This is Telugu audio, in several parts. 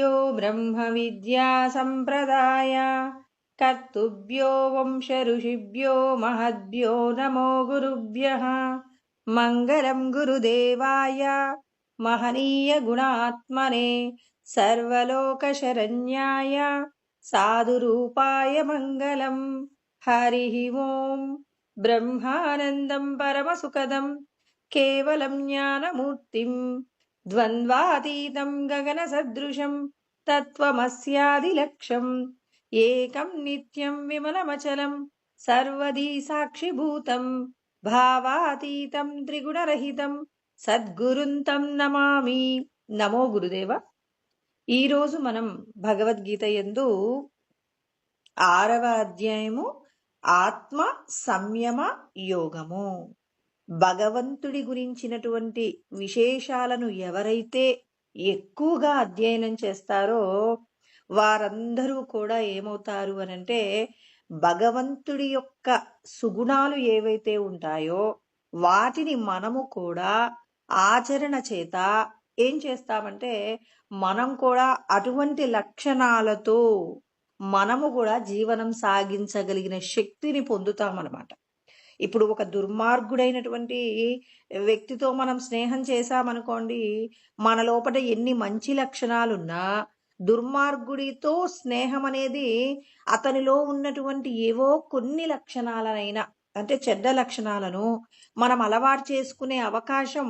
ऋषिभ्यो ब्रह्मविद्या सम्प्रदाय कर्तुभ्यो वंश ऋषिभ्यो महद्भ्यो नमो गुरुभ्यः। मङ्गलं गुरुदेवाय महनीय गुणात्मने सर्वलोकशरण्याय साधुरूपाय मङ्गलम्। हरिः ओम्। ब्रह्मानन्दं परमसुखदं केवलं ज्ञानमूर्तिं द्वन्द्वातीतं गगनसदृशं तत्त्वमस्यादिलक्ष्यम् एकं नित्यं विमलमचलं सर्वदी साक्षिभूतं भावातीतं त्रिगुणरहितं సద్గురుం తం నమామి. నమో గురుదేవ. ఈరోజు మనం భగవద్గీత యందు 6వ అధ్యాయము ఆత్మ సంయమ యోగము. భగవంతుడి గురించినటువంటి విశేషాలను ఎవరైతే ఎక్కువగా అధ్యయనం చేస్తారో వారందరూ కూడా ఏమవుతారు అనంటే భగవంతుడి యొక్క సుగుణాలు ఏవైతే ఉంటాయో వాటిని మనము కూడా ఆచరణ చేత ఏం చేస్తామంటే మనం కూడా అటువంటి లక్షణాలతో మనము కూడా జీవనం సాగించగలిగిన శక్తిని పొందుతామన్నమాట. ఇప్పుడు ఒక దుర్మార్గుడైనటువంటి వ్యక్తితో మనం స్నేహం చేశామనుకోండి, మన లోపల ఎన్ని మంచి లక్షణాలున్నా దుర్మార్గుడితో స్నేహం అనేది అతనిలో ఉన్నటువంటి ఏవో కొన్ని లక్షణాలనైనా అంటే చెడ్డ లక్షణాలను మనం అలవాటు చేసుకునే అవకాశం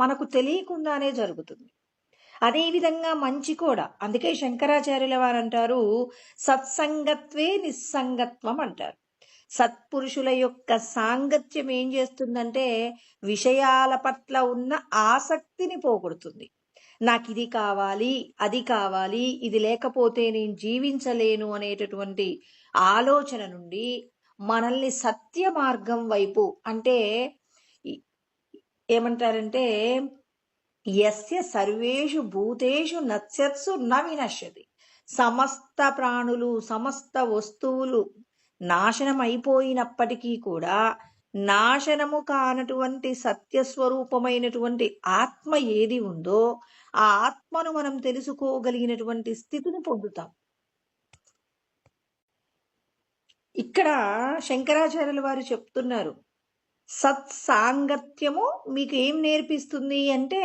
మనకు తెలియకుండానే జరుగుతుంది. అదేవిధంగా మంచి కూడా. అందుకే శంకరాచార్యుల వారు అంటారు, సత్సంగత్వే నిస్సంగత్వం అంటారు. సత్పురుషుల యొక్క సాంగత్యం ఏం చేస్తుందంటే విషయాల పట్ల ఉన్న ఆసక్తిని పోగొడుతుంది. నాకు ఇది కావాలి, అది కావాలి, ఇది లేకపోతే నేను జీవించలేను అనేటటువంటి ఆలోచన నుండి మనల్ని సత్య మార్గం వైపు అంటే ఏమంటారంటే యస్య సర్వేషు భూతేషు నశ్యత్సు న వినశ్యతి. సమస్త ప్రాణులు సమస్త వస్తువులు నాశనం అయిపోయినప్పటికీ కూడా నాశనము కానటువంటి సత్యస్వరూపమైనటువంటి ఆత్మ ఏది ఉందో ఆ ఆత్మను మనం తెలుసుకోగలిగినటువంటి స్థితిని పొందుతాం. ఇక్కడ శంకరాచార్యుల వారు చెప్తున్నారు, సత్సాంగత్యము మీకు ఏం నేర్పిస్తుంది అంటే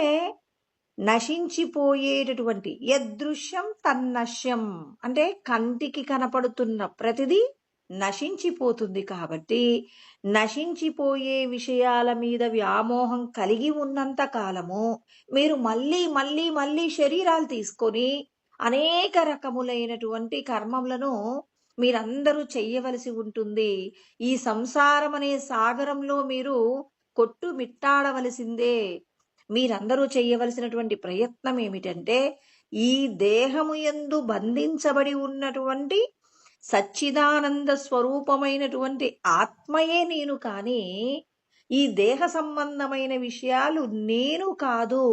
నశించిపోయేటటువంటి యదృశ్యం తన్నశ్యం అంటే కంటికి కనపడుతున్న ప్రతిదీ నశించిపోతుంది. కాబట్టి నశించిపోయే విషయాల మీద వ్యామోహం కలిగి ఉన్నంత కాలము మీరు మళ్ళీ మళ్ళీ మళ్ళీ శరీరాలు తీసుకొని అనేక రకములైనటువంటి కర్మములను మీరందరూ చెయ్యవలసి ఉంటుంది. ఈ సంసారం అనే సాగరంలో మీరు కొట్టుమిట్టాడవలసిందే. మీరందరూ చెయ్యవలసినటువంటి ప్రయత్నం ఏమిటంటే ఈ దేహము యందు బంధించబడి ఉన్నటువంటి సచ్చిదానంద స్వరూపమైనటువంటి ఆత్మయే నేను, కానీ ఈ దేహ సంబంధమైన విషయాలు నేను కాదు,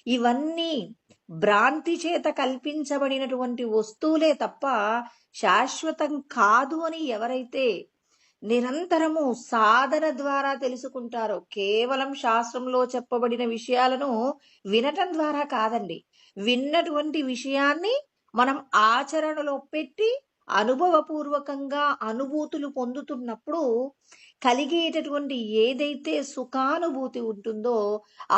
ఇవన్నీ భ్రాంతి చేత కల్పించబడినటువంటి వస్తువులే తప్ప శాశ్వతం కాదు అని ఎవరైతే నిరంతరము సాధన ద్వారా తెలుసుకుంటారో, కేవలం శాస్త్రంలో చెప్పబడిన విషయాలను వినటం ద్వారా కాదండి, విన్నటువంటి విషయాన్ని మనం ఆచరణలో పెట్టి అనుభవపూర్వకంగా అనుభూతులు పొందుతున్నప్పుడు కలిగేటటువంటి ఏదైతే సుఖానుభూతి ఉంటుందో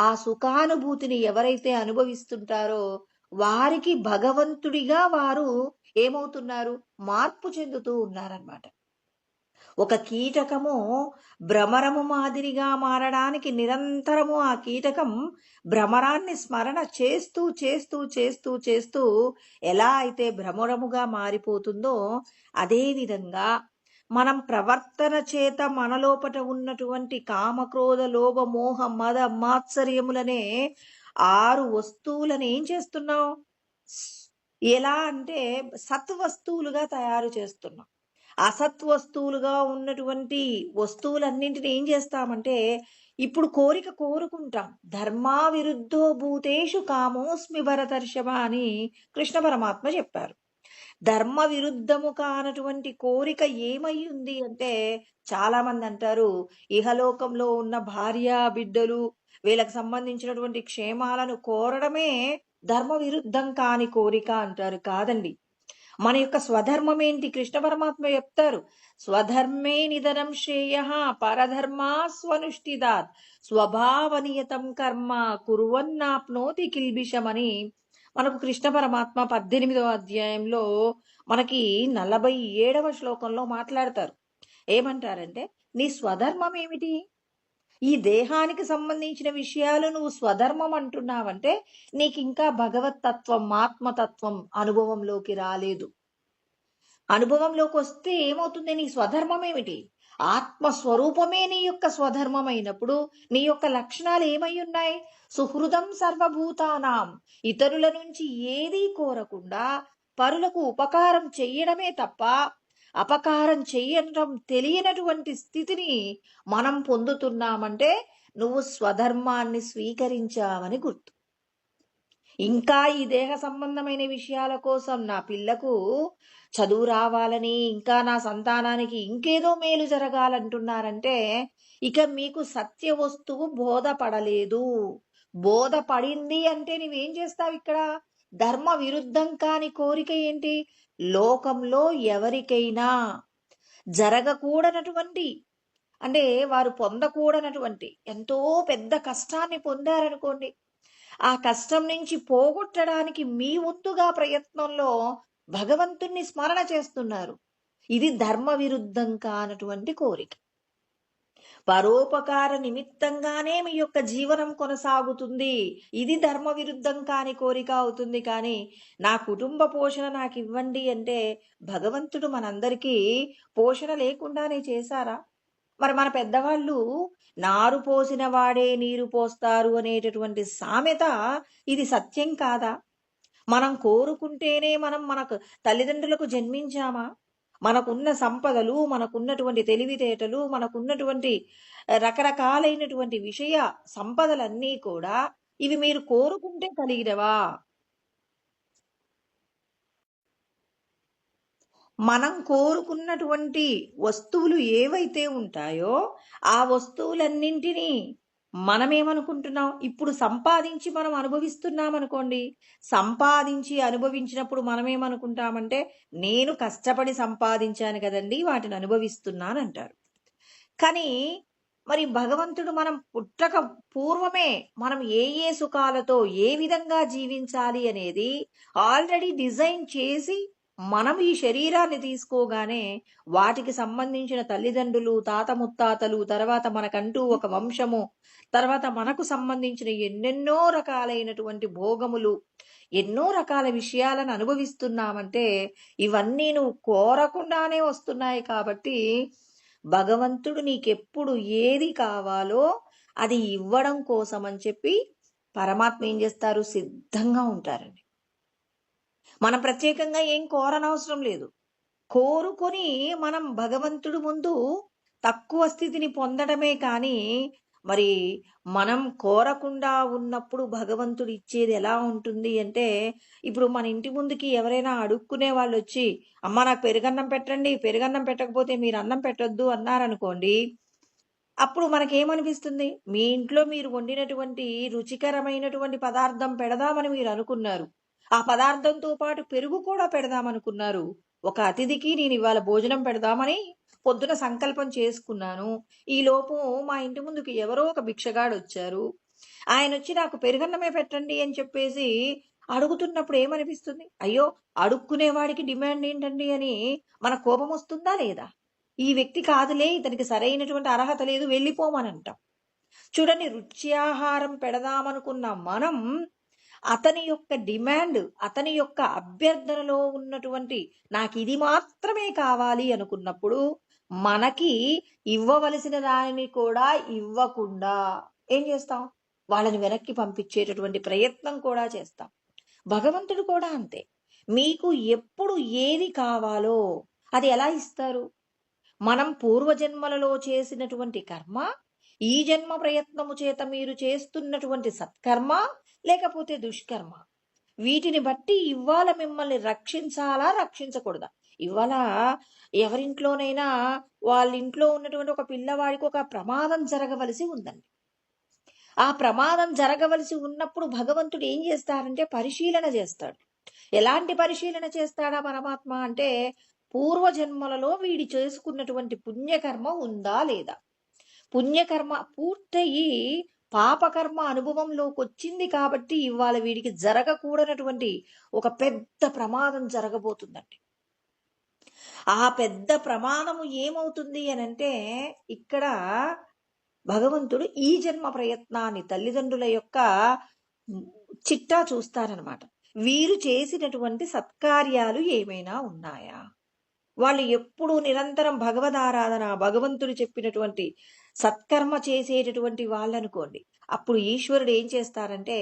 ఆ సుఖానుభూతిని ఎవరైతే అనుభవిస్తుంటారో వారికి భగవంతుడిగా వారు ఏమవుతున్నారు, మార్పు చెందుతూ ఉన్నారన్నమాట. ఒక కీటకము భ్రమరము మాదిరిగా మారడానికి నిరంతరము ఆ కీటకం భ్రమరాన్ని స్మరణ చేస్తూ చేస్తూ చేస్తూ చేస్తూ ఎలా అయితే భ్రమరముగా మారిపోతుందో అదే విధంగా మనం ప్రవర్తన చేత మనలోపట ఉన్నటువంటి కామక్రోధ లోభ మోహ మద మాత్సర్యములనే 6 వస్తువులను ఏం చేస్తున్నాం, ఎలా అంటే సత్వస్తువులుగా తయారు చేస్తున్నాం. అసత్వస్తువులుగా ఉన్నటువంటి వస్తువులన్నింటినీ ఏం చేస్తామంటే ఇప్పుడు కోరుకుంటాం. ధర్మా విరుద్ధో భూతేషు కామోస్మి భరతర్షభ అని కృష్ణ పరమాత్మ చెప్పారు. ధర్మ విరుద్ధము కానటువంటి కోరిక ఏమై ఉంది అంటే చాలా మంది అంటారు ఇహలోకంలో ఉన్న భార్య బిడ్డలు వీళ్ళకి సంబంధించినటువంటి క్షేమాలను కోరడమే ధర్మ విరుద్ధం కాని కోరిక అంటారు. కాదండి. మన యొక్క స్వధర్మం ఏంటి? కృష్ణ పరమాత్మ చెప్తారు. స్వధర్మే నిధనం శ్రేయ పరధర్మా స్వనుష్ఠితాత్ స్వభావనియతం కర్మ కుర్వన్నాప్నోతి కిల్బిషమని మనకు కృష్ణ పరమాత్మ 18వ అధ్యాయంలో మనకి 47వ శ్లోకంలో మాట్లాడతారు. ఏమంటారంటే, నీ స్వధర్మం ఏమిటి? ఈ దేహానికి సంబంధించిన విషయాలు నువ్వు స్వధర్మం అంటున్నావంటే నీకింకా భగవత్ తత్వం, ఆత్మతత్వం అనుభవంలోకి రాలేదు. అనుభవంలోకి వస్తే ఏమవుతుంది? నీ స్వధర్మం ఏమిటి? ఆత్మస్వరూపమే నీ యొక్క స్వధర్మం అయినప్పుడు నీ యొక్క లక్షణాలు ఏమై ఉన్నాయి? సుహృదం సర్వభూతానాం, ఇతరుల నుంచి ఏదీ కోరకుండా పరులకు ఉపకారం చెయ్యడమే తప్ప అపకారం చెయ్యడం తెలియనటువంటి స్థితిని మనం పొందుతున్నామంటే నువ్వు స్వధర్మాన్ని స్వీకరించావని గుర్తు. ఇంకా ఈ దేహ సంబంధమైన విషయాల కోసం నా పిల్లకు చదువు రావాలని, ఇంకా నా సంతానానికి ఇంకేదో మేలు జరగాలంటున్నారంటే ఇక మీకు సత్య వస్తువు బోధపడలేదు. బోధపడింది అంటే నువ్వేం చేస్తావు ఇక్కడ? ధర్మ విరుద్ధం కాని కోరిక ఏంటి? లోకంలో ఎవరికైనా జరగకూడనటువంటి, అంటే వారు పొందకూడనటువంటి ఎంతో పెద్ద కష్టాన్ని పొందారనుకోండి, ఆ కష్టం నుంచి పోగొట్టడానికి మీ వంతుగా ప్రయత్నంలో భగవంతుణ్ణి స్మరణ చేస్తున్నారు. ఇది ధర్మ విరుద్ధం కానటువంటి కోరిక. పరోపకార నిమిత్తంగానే మీ యొక్క జీవనం కొనసాగుతుంది. ఇది ధర్మ విరుద్ధం కాని కోరిక అవుతుంది. కానీ నా కుటుంబ పోషణ నాకు ఇవ్వండి అంటే భగవంతుడు మనందరికీ పోషణ లేకుండానే చేశారా? మరి మన పెద్దవాళ్ళు నారు పోసిన వాడే నీరు పోస్తారు అనేటటువంటి సామెత ఇది సత్యం కాదా? మనం కోరుకుంటేనే మనం మనకు తల్లిదండ్రులకు జన్మించామా? మనకున్న సంపదలు, మనకున్నటువంటి తెలివితేటలు, మనకున్నటువంటి రకరకాలైనటువంటి విషయ సంపదలన్నీ కూడా ఇవి మీరు కోరుకుంటే కలిగినవా? మనం కోరుకున్నటువంటి వస్తువులు ఏవైతే ఉంటాయో ఆ వస్తువులన్నింటినీ మనమేమనుకుంటున్నాం? ఇప్పుడు సంపాదించి మనం అనుభవిస్తున్నాం అనుకోండి. సంపాదించి అనుభవించినప్పుడు మనమేమనుకుంటామంటే నేను కష్టపడి సంపాదించాను కదండి వాటిని అనుభవిస్తున్నానంటారు. కానీ మరి భగవంతుడు మనం పుట్టక పూర్వమే మనం ఏ సుఖాలతో ఏ విధంగా జీవించాలి అనేది ఆల్రెడీ డిజైన్ చేసి మనం ఈ శరీరాన్ని తీసుకోగానే వాటికి సంబంధించిన తల్లిదండ్రులు, తాత ముత్తాతలు, తర్వాత మనకంటూ ఒక వంశము, తర్వాత మనకు సంబంధించిన ఎన్నెన్నో రకాలైనటువంటి భోగములు, ఎన్నో రకాల విషయాలను అనుభవిస్తున్నామంటే ఇవన్నీ నువ్వు కోరకుండానే వస్తున్నాయి. కాబట్టి భగవంతుడు నీకెప్పుడు ఏది కావాలో అది ఇవ్వడం కోసం అని చెప్పి పరమాత్మ ఏం చేస్తారు? సిద్ధంగా ఉంటారండి. మనం ప్రత్యేకంగా ఏం కోరనవసరం లేదు. కోరుకొని మనం భగవంతుడు ముందు తక్కువ స్థితిని పొందడమే కానీ మరి మనం కోరకుండా ఉన్నప్పుడు భగవంతుడు ఇచ్చేది ఎలా ఉంటుంది అంటే, ఇప్పుడు మన ఇంటి ముందుకి ఎవరైనా అడుక్కునే వాళ్ళు వచ్చి అమ్మ నాకు పెరుగన్నం పెట్టండి, పెరుగన్నం పెట్టకపోతే మీరు అన్నం పెట్టొద్దు అన్నారనుకోండి, అప్పుడు మనకేమనిపిస్తుంది? మీ ఇంట్లో మీరు వండినటువంటి రుచికరమైనటువంటి పదార్థం పెడదామని మీరు అనుకున్నారు. ఆ పదార్థంతో పాటు పెరుగు కూడా పెడదామనుకున్నారు. ఒక అతిథికి నేను ఇవాళ భోజనం పెడదామని పొద్దున సంకల్పం చేసుకున్నాను. ఈలోపు మా ఇంటి ముందుకి ఎవరో ఒక భిక్షగాడు వచ్చారు. ఆయన వచ్చి నాకు పెరుగన్నమే పెట్టండి అని చెప్పేసి అడుగుతున్నప్పుడు ఏమనిపిస్తుంది? అయ్యో, అడుక్కునేవాడికి డిమాండ్ ఏంటండి అని మన కోపం వస్తుందా లేదా? ఈ వ్యక్తి కాదులే, ఇతనికి సరైనటువంటి అర్హత లేదు, వెళ్ళిపోమని అంటాం. చూడండి, రుచ్యాహారం పెడదామనుకున్న మనం అతని యొక్క డిమాండ్, అతని యొక్క అభ్యర్థనలో ఉన్నటువంటి నాకు ఇది మాత్రమే కావాలి అనుకున్నప్పుడు మనకి ఇవ్వవలసిన దానిని కూడా ఇవ్వకుండా ఏం చేస్తాం? వాళ్ళని వెనక్కి పంపించేటటువంటి ప్రయత్నం కూడా చేస్తాం. భగవంతుడు కూడా అంతే. మీకు ఎప్పుడు ఏది కావాలో అది ఎలా ఇస్తారు? మనం పూర్వజన్మలలో చేసినటువంటి కర్మ, ఈ జన్మ ప్రయత్నము చేత మీరు చేస్తున్నటువంటి సత్కర్మ లేకపోతే దుష్కర్మ, వీటిని బట్టి ఇవాళ మిమ్మల్ని రక్షించాలా రక్షించకూడదా? ఇవాళ ఎవరింట్లోనైనా వాళ్ళ ఇంట్లో ఉన్నటువంటి ఒక పిల్లవాడికి ఒక ప్రమాదం జరగవలసి ఉందండి. ఆ ప్రమాదం జరగవలసి ఉన్నప్పుడు భగవంతుడు ఏం చేస్తాడంటే పరిశీలన చేస్తాడు. ఎలాంటి పరిశీలన చేస్తాడా పరమాత్మ అంటే, పూర్వజన్మలలో వీడి చేసుకున్నటువంటి పుణ్యకర్మ ఉందా లేదా? పుణ్యకర్మ పూర్తయి పాపకర్మ అనుభవంలోకొచ్చింది కాబట్టి ఇవాళ వీడికి జరగకూడనటువంటి ఒక పెద్ద ప్రమాదం జరగబోతుందండి. ఆ పెద్ద ప్రమాదము ఏమవుతుంది అనంటే, ఇక్కడ భగవంతుడు ఈ జన్మ ప్రయత్నాన్ని తల్లిదండ్రుల యొక్క చిట్టా చూస్తారనమాట. వీరు చేసినటువంటి సత్కార్యాలు ఏమైనా ఉన్నాయా? వాళ్ళు ఎప్పుడూ నిరంతరం భగవదారాధన, భగవంతుడు చెప్పినటువంటి సత్కర్మ చేసేటటువంటి వాళ్ళనుకోండి. అప్పుడు ఈశ్వరుడు ఏం చేస్తారంటే,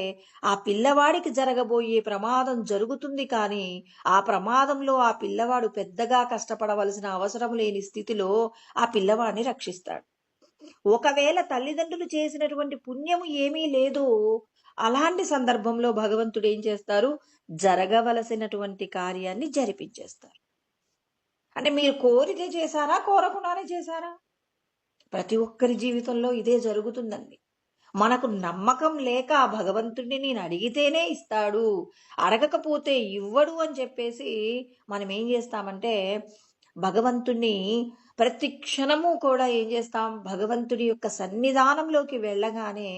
ఆ పిల్లవాడికి జరగబోయే ప్రమాదం జరుగుతుంది కానీ, ఆ ప్రమాదంలో ఆ పిల్లవాడు పెద్దగా కష్టపడవలసిన అవసరం లేని స్థితిలో ఆ పిల్లవాడిని రక్షిస్తాడు. ఒకవేళ తల్లిదండ్రులు చేసినటువంటి పుణ్యము ఏమీ లేదు, అలాంటి సందర్భంలో భగవంతుడు ఏం చేస్తారు? జరగవలసినటువంటి కార్యాన్ని జరిపించేస్తారు. అంటే మీరు కోరితే చేశారా? కోరకుండానే చేశారా? ప్రతి ఒక్కరి జీవితంలో ఇదే జరుగుతుందండి. మనకు నమ్మకం లేక భగవంతుడిని నేను అడిగితేనే ఇస్తాడు, అడగకపోతే ఇవ్వడు అని చెప్పేసి మనం ఏం చేస్తామంటే, భగవంతుణ్ణి ప్రతి క్షణము కూడా ఏం చేస్తాం? భగవంతుడి యొక్క సన్నిధానంలోకి వెళ్ళగానే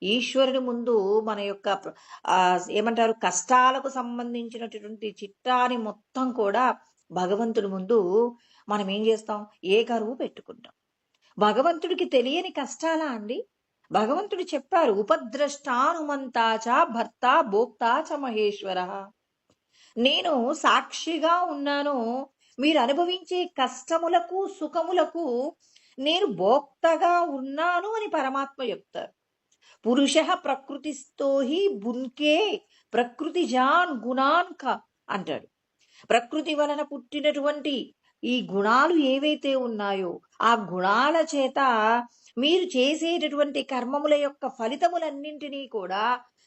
ఈశ్వరుడి ముందు మన యొక్క ఏమంటారు, కష్టాలకు సంబంధించినటువంటి చిట్టాని మొత్తం కూడా భగవంతుడి ముందు మనం ఏం చేస్తాం? ఏ కరువు పెట్టుకుంటాం. భగవంతుడికి తెలియని కష్టాలా అండి? భగవంతుడు చెప్పారు, ఉపద్రష్టానుమంతాచ భర్త భోక్తాచ మహేశ్వర. నేను సాక్షిగా ఉన్నాను, మీరు అనుభవించే కష్టములకు సుఖములకు నేను భోక్తగా ఉన్నాను అని పరమాత్మ చెప్తారు. పురుష ప్రకృతిస్థో హి బున్కే ప్రకృతి జాన్ గుణాన్ అంటాడు. ప్రకృతి వలన పుట్టినటువంటి ఈ గుణాలు ఏవైతే ఉన్నాయో ఆ గుణాల చేత మీరు చేసేటటువంటి కర్మముల యొక్క ఫలితములన్నింటినీ కూడా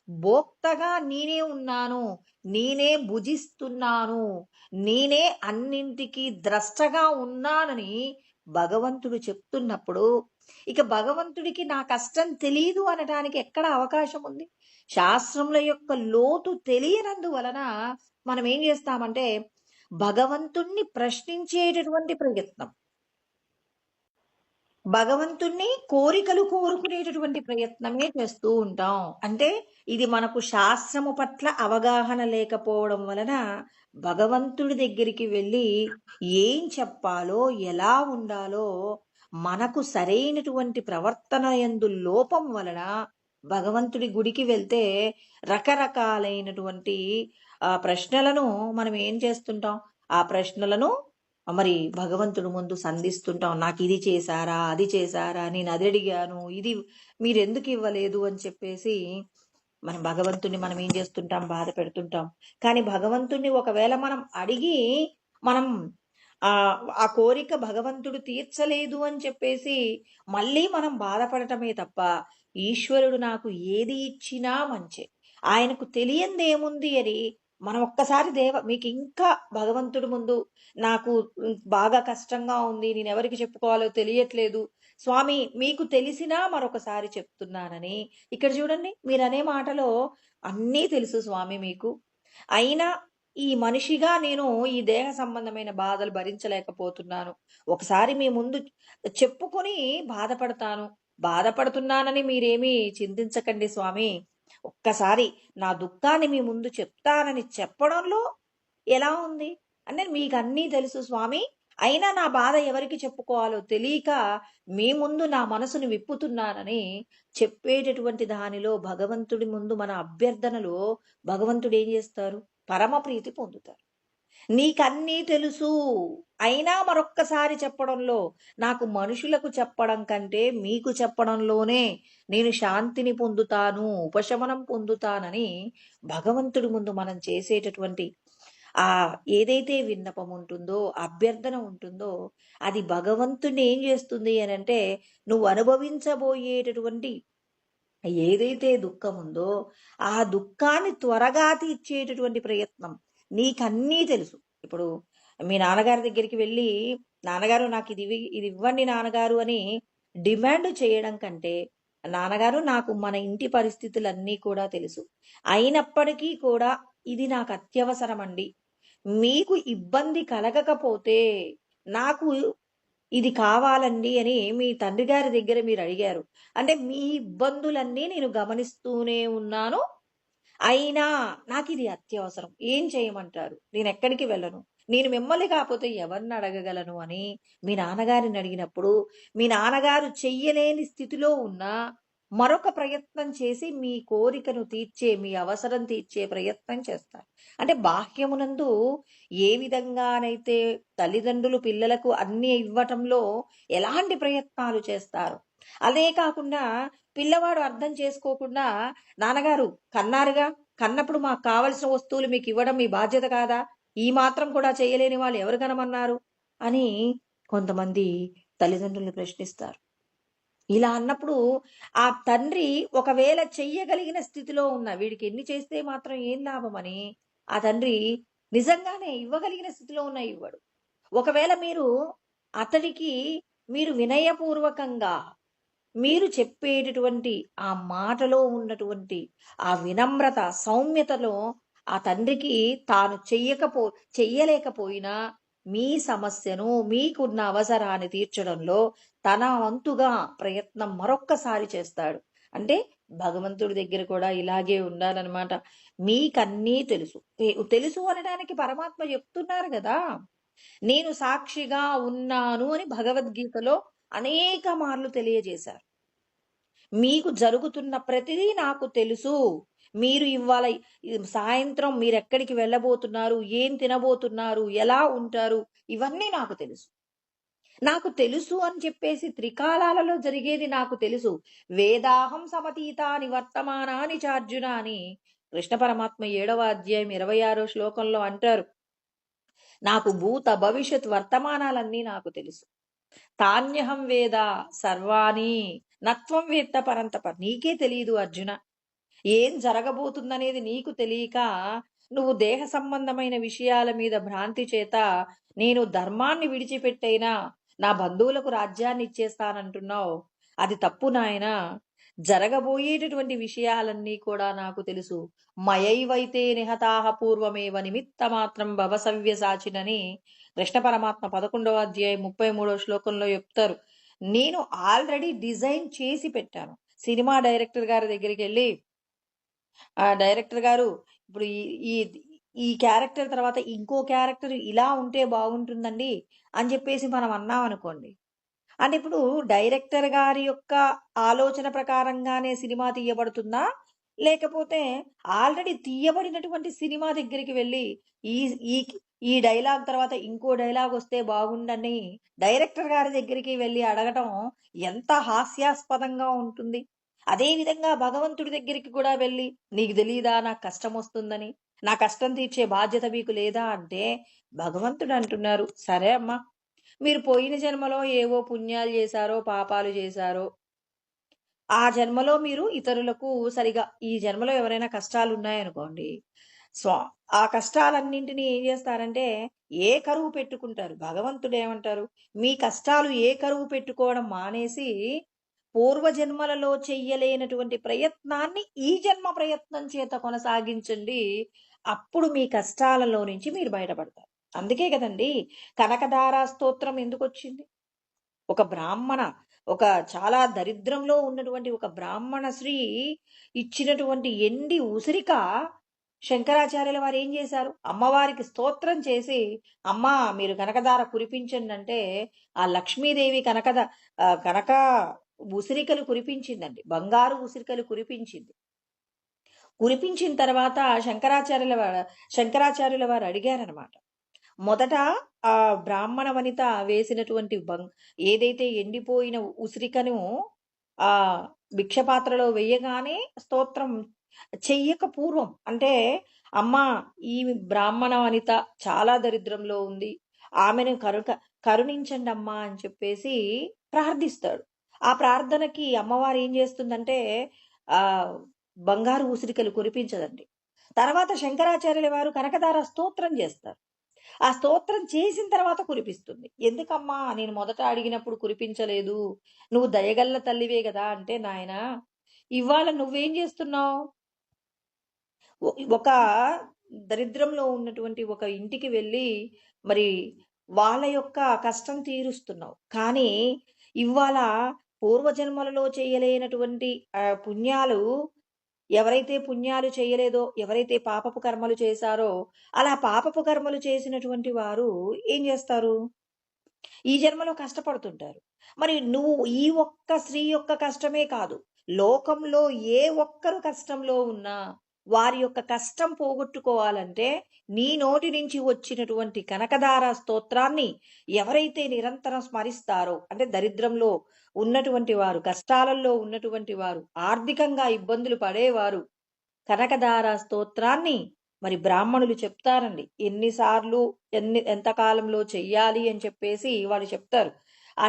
భోక్తగా నేనే ఉన్నాను, నేనే భుజిస్తున్నాను, నేనే అన్నింటికీ ద్రష్టగా ఉన్నానని భగవంతుడు చెప్తున్నప్పుడు ఇక భగవంతుడికి నా కష్టం తెలియదు అనడానికి ఎక్కడ అవకాశం ఉంది? శాస్త్రముల యొక్క లోతు తెలియనందువలన మనం ఏం చేస్తామంటే భగవంతుణ్ణి ప్రశ్నించేటటువంటి ప్రయత్నం, భగవంతుణ్ణి కోరికలు కోరుకునేటటువంటి ప్రయత్నమే చేస్తూ ఉంటాం. అంటే ఇది మనకు శాస్త్రము పట్ల అవగాహన లేకపోవడం వలన భగవంతుడి దగ్గరికి వెళ్ళి ఏం చెప్పాలో, ఎలా ఉండాలో మనకు సరైనటువంటి ప్రవర్తన యందు లోపం వలన భగవంతుడి గుడికి వెళ్తే రకరకాలైనటువంటి ప్రశ్నలను మనం ఏం చేస్తుంటాం? ఆ ప్రశ్నలను మరి భగవంతుడి ముందు సంధిస్తుంటాం. నాకు ఇది చేశారా, అది చేశారా, నేను అది అడిగాను, ఇది మీరెందుకు ఇవ్వలేదు అని చెప్పేసి మనం భగవంతుణ్ణి మనం ఏం చేస్తుంటాం? బాధ పెడుతుంటాం. కానీ భగవంతుణ్ణి ఒకవేళ మనం అడిగి మనం ఆ కోరిక భగవంతుడు తీర్చలేదు అని చెప్పేసి మళ్ళీ మనం బాధపడటమే తప్ప, ఈశ్వరుడు నాకు ఏది ఇచ్చినా మంచే, ఆయనకు తెలియందేముంది అని మనం ఒక్కసారి మీకు ఇంకా భగవంతుడి ముందు నాకు బాగా కష్టంగా ఉంది, నేను ఎవరికి చెప్పుకోవాలో తెలియట్లేదు స్వామి, మీకు తెలిసినా మరొకసారి చెప్తున్నానని. ఇక్కడ చూడండి, మీరు అనే మాటలో అన్నీ తెలుసు స్వామి మీకు, అయినా ఈ మనిషిగా నేను ఈ దేహ సంబంధమైన బాధలు భరించలేకపోతున్నాను, ఒకసారి మీ ముందు చెప్పుకొని బాధపడుతున్నానని మీరేమీ చింతించకండి స్వామి, ఒక్కసారి నా దుఃఖాన్ని మీ ముందు చెప్తానని చెప్పడంలో ఎలా ఉంది అంటే, మీకు అన్నీ తెలుసు స్వామి, అయినా నా బాధ ఎవరికి చెప్పుకోవాలో తెలియక మీ ముందు నా మనసును విప్పుతున్నానని చెప్పేటటువంటి దానిలో భగవంతుడి ముందు మన అభ్యర్థనలో భగవంతుడు ఏం చేస్తారు? పరమ ప్రీతి పొందుతారు. నీకన్నీ తెలుసు, అయినా మరొక్కసారి చెప్పడంలో, నాకు మనుషులకు చెప్పడం కంటే మీకు చెప్పడంలోనే నేను శాంతిని పొందుతాను, ఉపశమనం పొందుతానని భగవంతుడి ముందు మనం చేసేటటువంటి ఏదైతే విన్నపం ఉంటుందో, అభ్యర్థన ఉంటుందో, అది భగవంతుని ఏం చేస్తుంది అని అంటే, నువ్వు అనుభవించబోయేటటువంటి ఏదైతే దుఃఖం ఉందో ఆ దుఃఖాన్ని త్వరగా తీర్చేటటువంటి ప్రయత్నం. నీకన్నీ తెలుసు. ఇప్పుడు మీ నాన్నగారి దగ్గరికి వెళ్ళి, నాన్నగారు నాకు ఇది ఇవ్వండి నాన్నగారు అని డిమాండ్ చేయడం కంటే, నాన్నగారు నాకు మన ఇంటి పరిస్థితులన్నీ కూడా తెలుసు. అయినప్పటికీ కూడా ఇది నాకు అత్యవసరమండి. మీకు ఇబ్బంది కలగకపోతే నాకు ఇది కావాలండి అని మీ తండ్రి గారి దగ్గర మీరడిగారు. అంటే మీ ఇబ్బందులన్నీ నేను గమనిస్తూనే ఉన్నాను. అయినా నాకిది అత్యవసరం. ఏం చేయమంటారు? నేనెక్కడికి వెళ్ళను. నేను మిమ్మల్ని కాపోతే ఎవరిని అడగగలను అని మీ నాన్నగారిని అడిగినప్పుడు, మీ నాన్నగారు చెయ్యలేని స్థితిలో ఉన్నా మరొక ప్రయత్నం చేసి మీ కోరికను తీర్చే, మీ అవసరం తీర్చే ప్రయత్నం చేస్తారు. అంటే బాహ్యమునందు ఏ విధంగానైతే తల్లిదండ్రులు పిల్లలకు అన్నీ ఇవ్వటంలో ఎలాంటి ప్రయత్నాలు చేస్తారో, అదే కాకుండా పిల్లవాడు అర్థం చేసుకోకుండా నాన్నగారు కన్నారుగా, కన్నప్పుడు మాకు కావలసిన వస్తువులు మీకివ్వడం మీ బాధ్యత కాదా? ఈ మాత్రం కూడా చేయలేని వాళ్ళు ఎవరు కనమన్నారు? అని కొంతమంది తల్లిదండ్రుల్ని ప్రశ్నిస్తారు. ఇలా అన్నప్పుడు ఆ తండ్రి ఒకవేళ చెయ్యగలిగిన స్థితిలో ఉన్న వీడికి ఎన్ని చేస్తే మాత్రం ఏం లాభమని ఆ తండ్రి నిజంగానే ఇవ్వగలిగిన స్థితిలో ఉన్న ఇవ్వడు. ఒకవేళ మీరు అతడికి మీరు వినయపూర్వకంగా మీరు చెప్పేటటువంటి ఆ మాటలో ఉన్నటువంటి ఆ వినమ్రత, సౌమ్యతలో ఆ తండ్రికి తాను చెయ్యలేకపోయినా మీ సమస్యను, మీకున్న అవసరాన్ని తీర్చడంలో తన వంతుగా ప్రయత్నం మరొక్కసారి చేస్తాడు. అంటే భగవంతుడి దగ్గర కూడా ఇలాగే ఉండాలనమాట. మీకన్నీ తెలుసు. తెలుసు అనడానికి పరమాత్మ చెప్తున్నారు గదా! నేను సాక్షిగా ఉన్నాను అని భగవద్గీతలో అనేక మార్లు తెలియజేశారు. మీకు జరుగుతున్న ప్రతిదీ నాకు తెలుసు. మీరు ఇవాళ సాయంత్రం మీరెక్కడికి వెళ్ళబోతున్నారు, ఏం తినబోతున్నారు, ఎలా ఉంటారు, ఇవన్నీ నాకు తెలుసు. నాకు తెలుసు అని చెప్పేసి త్రికాలాలలో జరిగేది నాకు తెలుసు. వేదాహం సమతీతాని వర్తమానాని చార్జున అని కృష్ణ పరమాత్మ 7వ అధ్యాయం 26వ శ్లోకంలో అంటారు. నాకు భూత భవిష్యత్ వర్తమానాలన్నీ నాకు తెలుసు. తాన్యహం వేద సర్వాణి నత్వం వేత్త పరంతప. నీకే తెలియదు అర్జున. ఏం జరగబోతుందనేది నీకు తెలియక నువ్వు దేహ సంబంధమైన విషయాల మీద భ్రాంతి చేత నేను ధర్మాన్ని విడిచిపెట్టైనా నా బంధువులకు రాజ్యాన్ని ఇచ్చేస్తానంటున్నావు. అది తప్పు నాయనా. జరగబోయేటటువంటి విషయాలన్నీ కూడా నాకు తెలుసు. మయైవైతే నిహతాహ పూర్వమేవ నిమిత్త మాత్రం భవ సవ్యసాచినని కృష్ణ పరమాత్మ 11వ అధ్యాయం 33వ శ్లోకంలో చెప్తారు. నేను ఆల్రెడీ డిజైన్ చేసి పెట్టాను. సినిమా డైరెక్టర్ గారి దగ్గరికి వెళ్ళి, ఆ డైరెక్టర్ గారు ఇప్పుడు ఈ ఈ ఈ క్యారెక్టర్ తర్వాత ఇంకో క్యారెక్టర్ ఇలా ఉంటే బాగుంటుందండి అని చెప్పేసి మనం అన్నాం అనుకోండి. అంటే ఇప్పుడు డైరెక్టర్ గారి యొక్క ఆలోచన ప్రకారంగానే సినిమా తీయబడుతుందా? లేకపోతే ఆల్రెడీ తీయబడినటువంటి సినిమా దగ్గరికి వెళ్ళి ఈ ఈ ఈ డైలాగ్ తర్వాత ఇంకో డైలాగ్ వస్తే బాగుండని డైరెక్టర్ గారి దగ్గరికి వెళ్ళి అడగటం ఎంత హాస్యాస్పదంగా ఉంటుంది. అదే విధంగా భగవంతుడి దగ్గరికి కూడా వెళ్ళి నీకు తెలీదా నాకు కష్టం వస్తుందని, నా కష్టం తీర్చే బాధ్యత మీకు లేదా అంటే భగవంతుడు అంటున్నారు, సరే అమ్మా, మీరు పోయిన జన్మలో ఏవో పుణ్యాలు చేశారో, పాపాలు చేశారో, ఆ జన్మలో మీరు ఇతరులకు సరిగా ఈ జన్మలో ఎవరైనా కష్టాలున్నాయనుకోండి, స్వ ఆ కష్టాలన్నింటినీ ఏం చేస్తారంటే, ఏ కరువు పెట్టుకుంటారు. భగవంతుడేమంటారు, మీ కష్టాలు ఏ కరువు పెట్టుకోవడం మానేసి, పూర్వజన్మలలో చెయ్యలేనటువంటి ప్రయత్నాన్ని ఈ జన్మ ప్రయత్నం చేత కొనసాగించండి. అప్పుడు మీ కష్టాలలో నుంచి మీరు బయటపడతారు. అందుకే కదండీ కనకధార స్తోత్రం ఎందుకొచ్చింది? ఒక బ్రాహ్మణ, ఒక చాలా దరిద్రంలో ఉన్నటువంటి ఒక బ్రాహ్మణ స్త్రీ ఇచ్చినటువంటి ఎండి ఉసిరిక శంకరాచార్యుల వారు ఏం చేశారు? అమ్మవారికి స్తోత్రం చేసి, అమ్మా మీరు కనకధార కురిపించండి అంటే, ఆ లక్ష్మీదేవి కనక ఉసిరికలు కురిపించిందండి. బంగారు ఉసిరికలు కురిపించింది. కురిపించిన తర్వాత శంకరాచార్యుల వారు అడిగారనమాట. మొదట ఆ బ్రాహ్మణ వనిత వేసినటువంటి ఏదైతే ఎండిపోయిన ఉసిరికను ఆ భిక్షపాత్రలో వేయగానే స్తోత్రం చెయ్యక పూర్వం అంటే, అమ్మా ఈ బ్రాహ్మణ వనిత చాలా దరిద్రంలో ఉంది, ఆమెను కరుణించండి అమ్మా అని చెప్పేసి ప్రార్థిస్తాడు. ఆ ప్రార్థనకి అమ్మవారు ఏం చేస్తుందంటే ఆ బంగారు ఉసిరికలు కురిపించదండి. తర్వాత శంకరాచార్యుల వారు కనకధార స్తోత్రం చేస్తారు. ఆ స్తోత్రం చేసిన తర్వాత కురిపిస్తుంది. ఎందుకమ్మా నేను మొదట అడిగినప్పుడు కురిపించలేదు? నువ్వు దయగల్ల తల్లివే గదా! అంటే, నాయనా ఇవాళ నువ్వేం జేస్తున్నావు? ఒక దరిద్రంలో ఉన్నటువంటి ఒక ఇంటికి వెళ్ళి మరి వాళ్ళ యొక్క కష్టం తీరుస్తున్నావు. కానీ ఇవాళ పూర్వజన్మలలో చేయలేనటువంటి పుణ్యాలు ఎవరైతే పుణ్యాలు చేయలేదో, ఎవరైతే పాపపు కర్మలు చేశారో, అలా పాపపు కర్మలు చేసినటువంటి వారు ఏం జేస్తారు? ఈ జన్మలో కష్టపడుతుంటారు. మరి నువ్వు ఈ ఒక్క స్త్రీ యొక్క కష్టమే కాదు. లోకంలో ఏ ఒక్కరు కష్టంలో ఉన్నా, వారి యొక్క కష్టం పోగొట్టుకోవాలంటే, నీ నోటి నుంచి వచ్చినటువంటి కనకధార స్తోత్రాన్ని ఎవరైతే నిరంతరం స్మరిస్తారో, అంటే దరిద్రంలో ఉన్నటువంటి వారు, కష్టాలలో ఉన్నటువంటి వారు, ఆర్థికంగా ఇబ్బందులు పడేవారు, కనకధార స్తోత్రాన్ని మరి బ్రాహ్మణులు చెప్తారండి. ఎన్నిసార్లు ఎంత కాలంలో చెయ్యాలి అని చెప్పేసి వాళ్ళు చెప్తారు. ఆ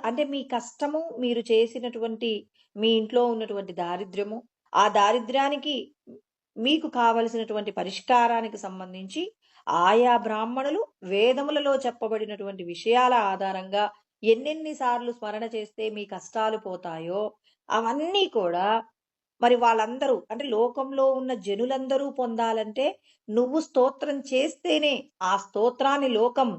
అంటే మీ కష్టము, మీరు చేసినటువంటి మీ ఇంట్లో ఉన్నటువంటి దారిద్ర్యము, ఆ దారిద్ర్యానికి మీకు కావలసినటువంటి పరిష్కారానికి సంబంధించి ఆయా బ్రాహ్మణులు వేదములలో చెప్పబడినటువంటి విషయాల ఆధారంగా ఎన్నెన్ని సార్లు స్మరణ చేస్తే మీ కష్టాలు పోతాయో అవన్నీ కూడా మరి వాళ్ళందరూ అంటే లోకంలో ఉన్న జనులందరూ పొందాలంటే నువ్వు స్తోత్రం చేస్తేనే, ఆ స్తోత్రాన్ని లోకం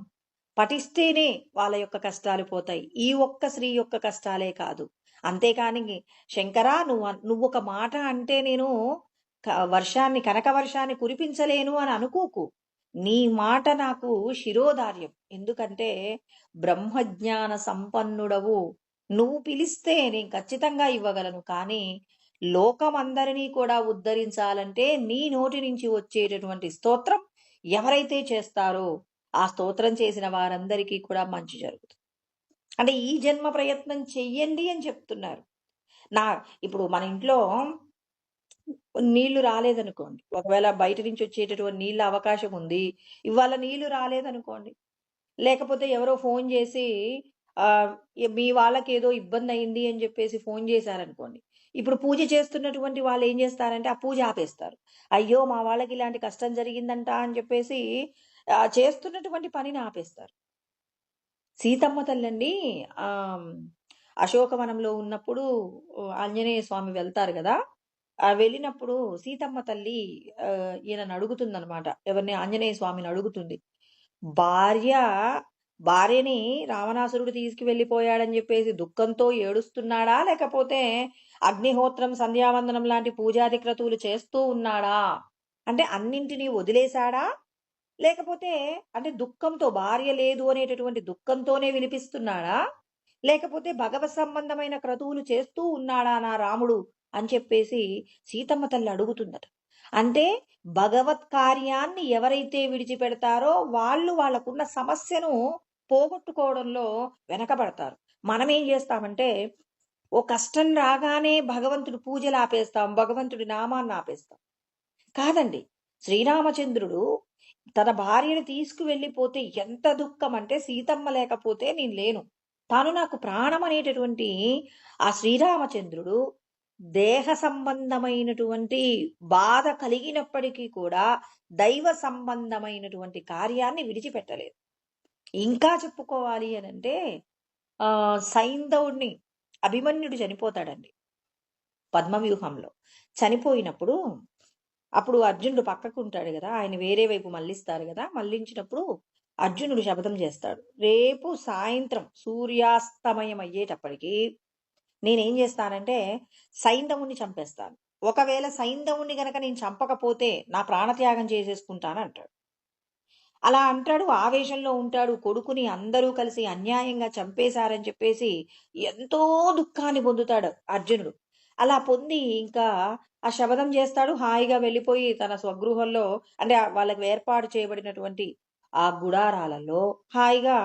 పఠిస్తేనే వాళ్ళ యొక్క కష్టాలు పోతాయి. ఈ ఒక్క స్త్రీ యొక్క కష్టాలే కాదు. అంతేకాని శంకరా నువ్వొక మాట అంటే నేను కనక వర్షాన్ని కురిపించలేను అని అనుకోకు. నీ మాట నాకు శిరోధార్యం. ఎందుకంటే బ్రహ్మజ్ఞాన సంపన్నుడవు. నువ్వు పిలిస్తే నేను ఖచ్చితంగా ఇవ్వగలను. కానీ లోకమందరినీ కూడా ఉద్ధరించాలంటే నీ నోటి నుంచి వచ్చేటటువంటి స్తోత్రం ఎవరైతే చేస్తారో ఆ స్తోత్రం చేసిన వారందరికీ కూడా మంచి జరుగుతుంది. అంటే ఈ జన్మ ప్రయత్నం చెయ్యండి అని చెప్తున్నారు. ఇప్పుడు మన ఇంట్లో నీళ్లు రాలేదనుకోండి. ఒకవేళ బయట నుంచి వచ్చేటటువంటి నీళ్ళ అవకాశం ఉంది. ఇవాళ నీళ్లు రాలేదనుకోండి. లేకపోతే ఎవరో ఫోన్ చేసి మీ వాళ్ళకేదో ఇబ్బందయింది అని చెప్పేసి ఫోన్ చేశారనుకోండి. ఇప్పుడు పూజ చేస్తున్నటువంటి వాళ్ళు ఏం చేస్తారంటే ఆ పూజ ఆపేస్తారు. అయ్యో! మా వాళ్ళకి ఇలాంటి కష్టం జరిగిందంట అని చెప్పేసి చేస్తున్నటువంటి పనిని ఆపేస్తారు. సీతమ్మ తల్లండి అశోకవనంలో ఉన్నప్పుడు ఆంజనేయ స్వామి వెళ్తారు గదా! వెళ్ళినప్పుడు సీతమ్మ తల్లి ఈయనను అడుగుతుందనమాట. ఎవరిని? ఆంజనేయ స్వామిని అడుగుతుంది. భార్యని రావణాసురుడు తీసుకువెళ్ళిపోయాడని చెప్పేసి దుఃఖంతో ఏడుస్తున్నాడా? లేకపోతే అగ్నిహోత్రం, సంధ్యావందనం లాంటి పూజాది క్రతువులు చేస్తూ ఉన్నాడా? అంటే అన్నింటినీ వదిలేశాడా? లేకపోతే అంటే దుఃఖంతో భార్య లేదు అనేటటువంటి దుఃఖంతోనే విలిపిస్తున్నాడా? లేకపోతే భగవత్ సంబంధమైన క్రతువులు చేస్తూ ఉన్నాడా నా రాముడు అని చెప్పేసి సీతమ్మ తల్లి అడుగుతుందట. అంటే భగవత్ కార్యాన్ని ఎవరైతే విడిచిపెడతారో వాళ్ళు వాళ్ళకున్న సమస్యను పోగొట్టుకోవడంలో వెనకబడతారు. మనం ఏం చేస్తామంటే ఓ కష్టం రాగానే భగవంతుడి పూజలు ఆపేస్తాం, భగవంతుడి నామాన్ని ఆపేస్తాం. కాదండి, శ్రీరామచంద్రుడు తన భార్యను తీసుకువెళ్ళిపోతే ఎంత దుఃఖం అంటే సీతమ్మ లేకపోతే నేను లేను, తాను నాకు ప్రాణం అనేటటువంటి ఆ శ్రీరామచంద్రుడు దేహ సంబంధమైనటువంటి బాధ కలిగినప్పటికీ కూడా దైవ సంబంధమైనటువంటి కార్యాన్ని విడిచిపెట్టలేదు. ఇంకా చెప్పుకోవాలి అనంటే సైంధవుడిని అభిమన్యుడు చనిపోతాడండి పద్మవ్యూహంలో. చనిపోయినప్పుడు అప్పుడు అర్జునుడు పక్కకు ఉంటాడు కదా, ఆయన వేరే వైపు మళ్ళిస్తారు కదా, మళ్ళించినప్పుడు అర్జునుడు శపథం చేస్తాడు, రేపు సాయంత్రం సూర్యాస్తమయం అయ్యేటప్పటికి నేనేం చేస్తానంటే సైంధవుణ్ణి చంపేస్తాను. ఒకవేళ సైంధవుణ్ణి గనక నేను చంపకపోతే నా ప్రాణత్యాగం చేసేసుకుంటాను అంటాడు. అలా అంటాడు, ఆవేశంలో ఉంటాడు. కొడుకుని అందరూ కలిసి అన్యాయంగా చంపేశారని చెప్పేసి ఎంతో దుఃఖాన్ని పొందుతాడు అర్జునుడు. అలా పొంది ఇంకా ఆ శపథం చేస్తాడు. హాయిగా వెళ్ళిపోయి తన స్వగృహంలో అంటే వాళ్ళకి ఏర్పాటు చేయబడినటువంటి ఆ గుడారాలలో హాయిగా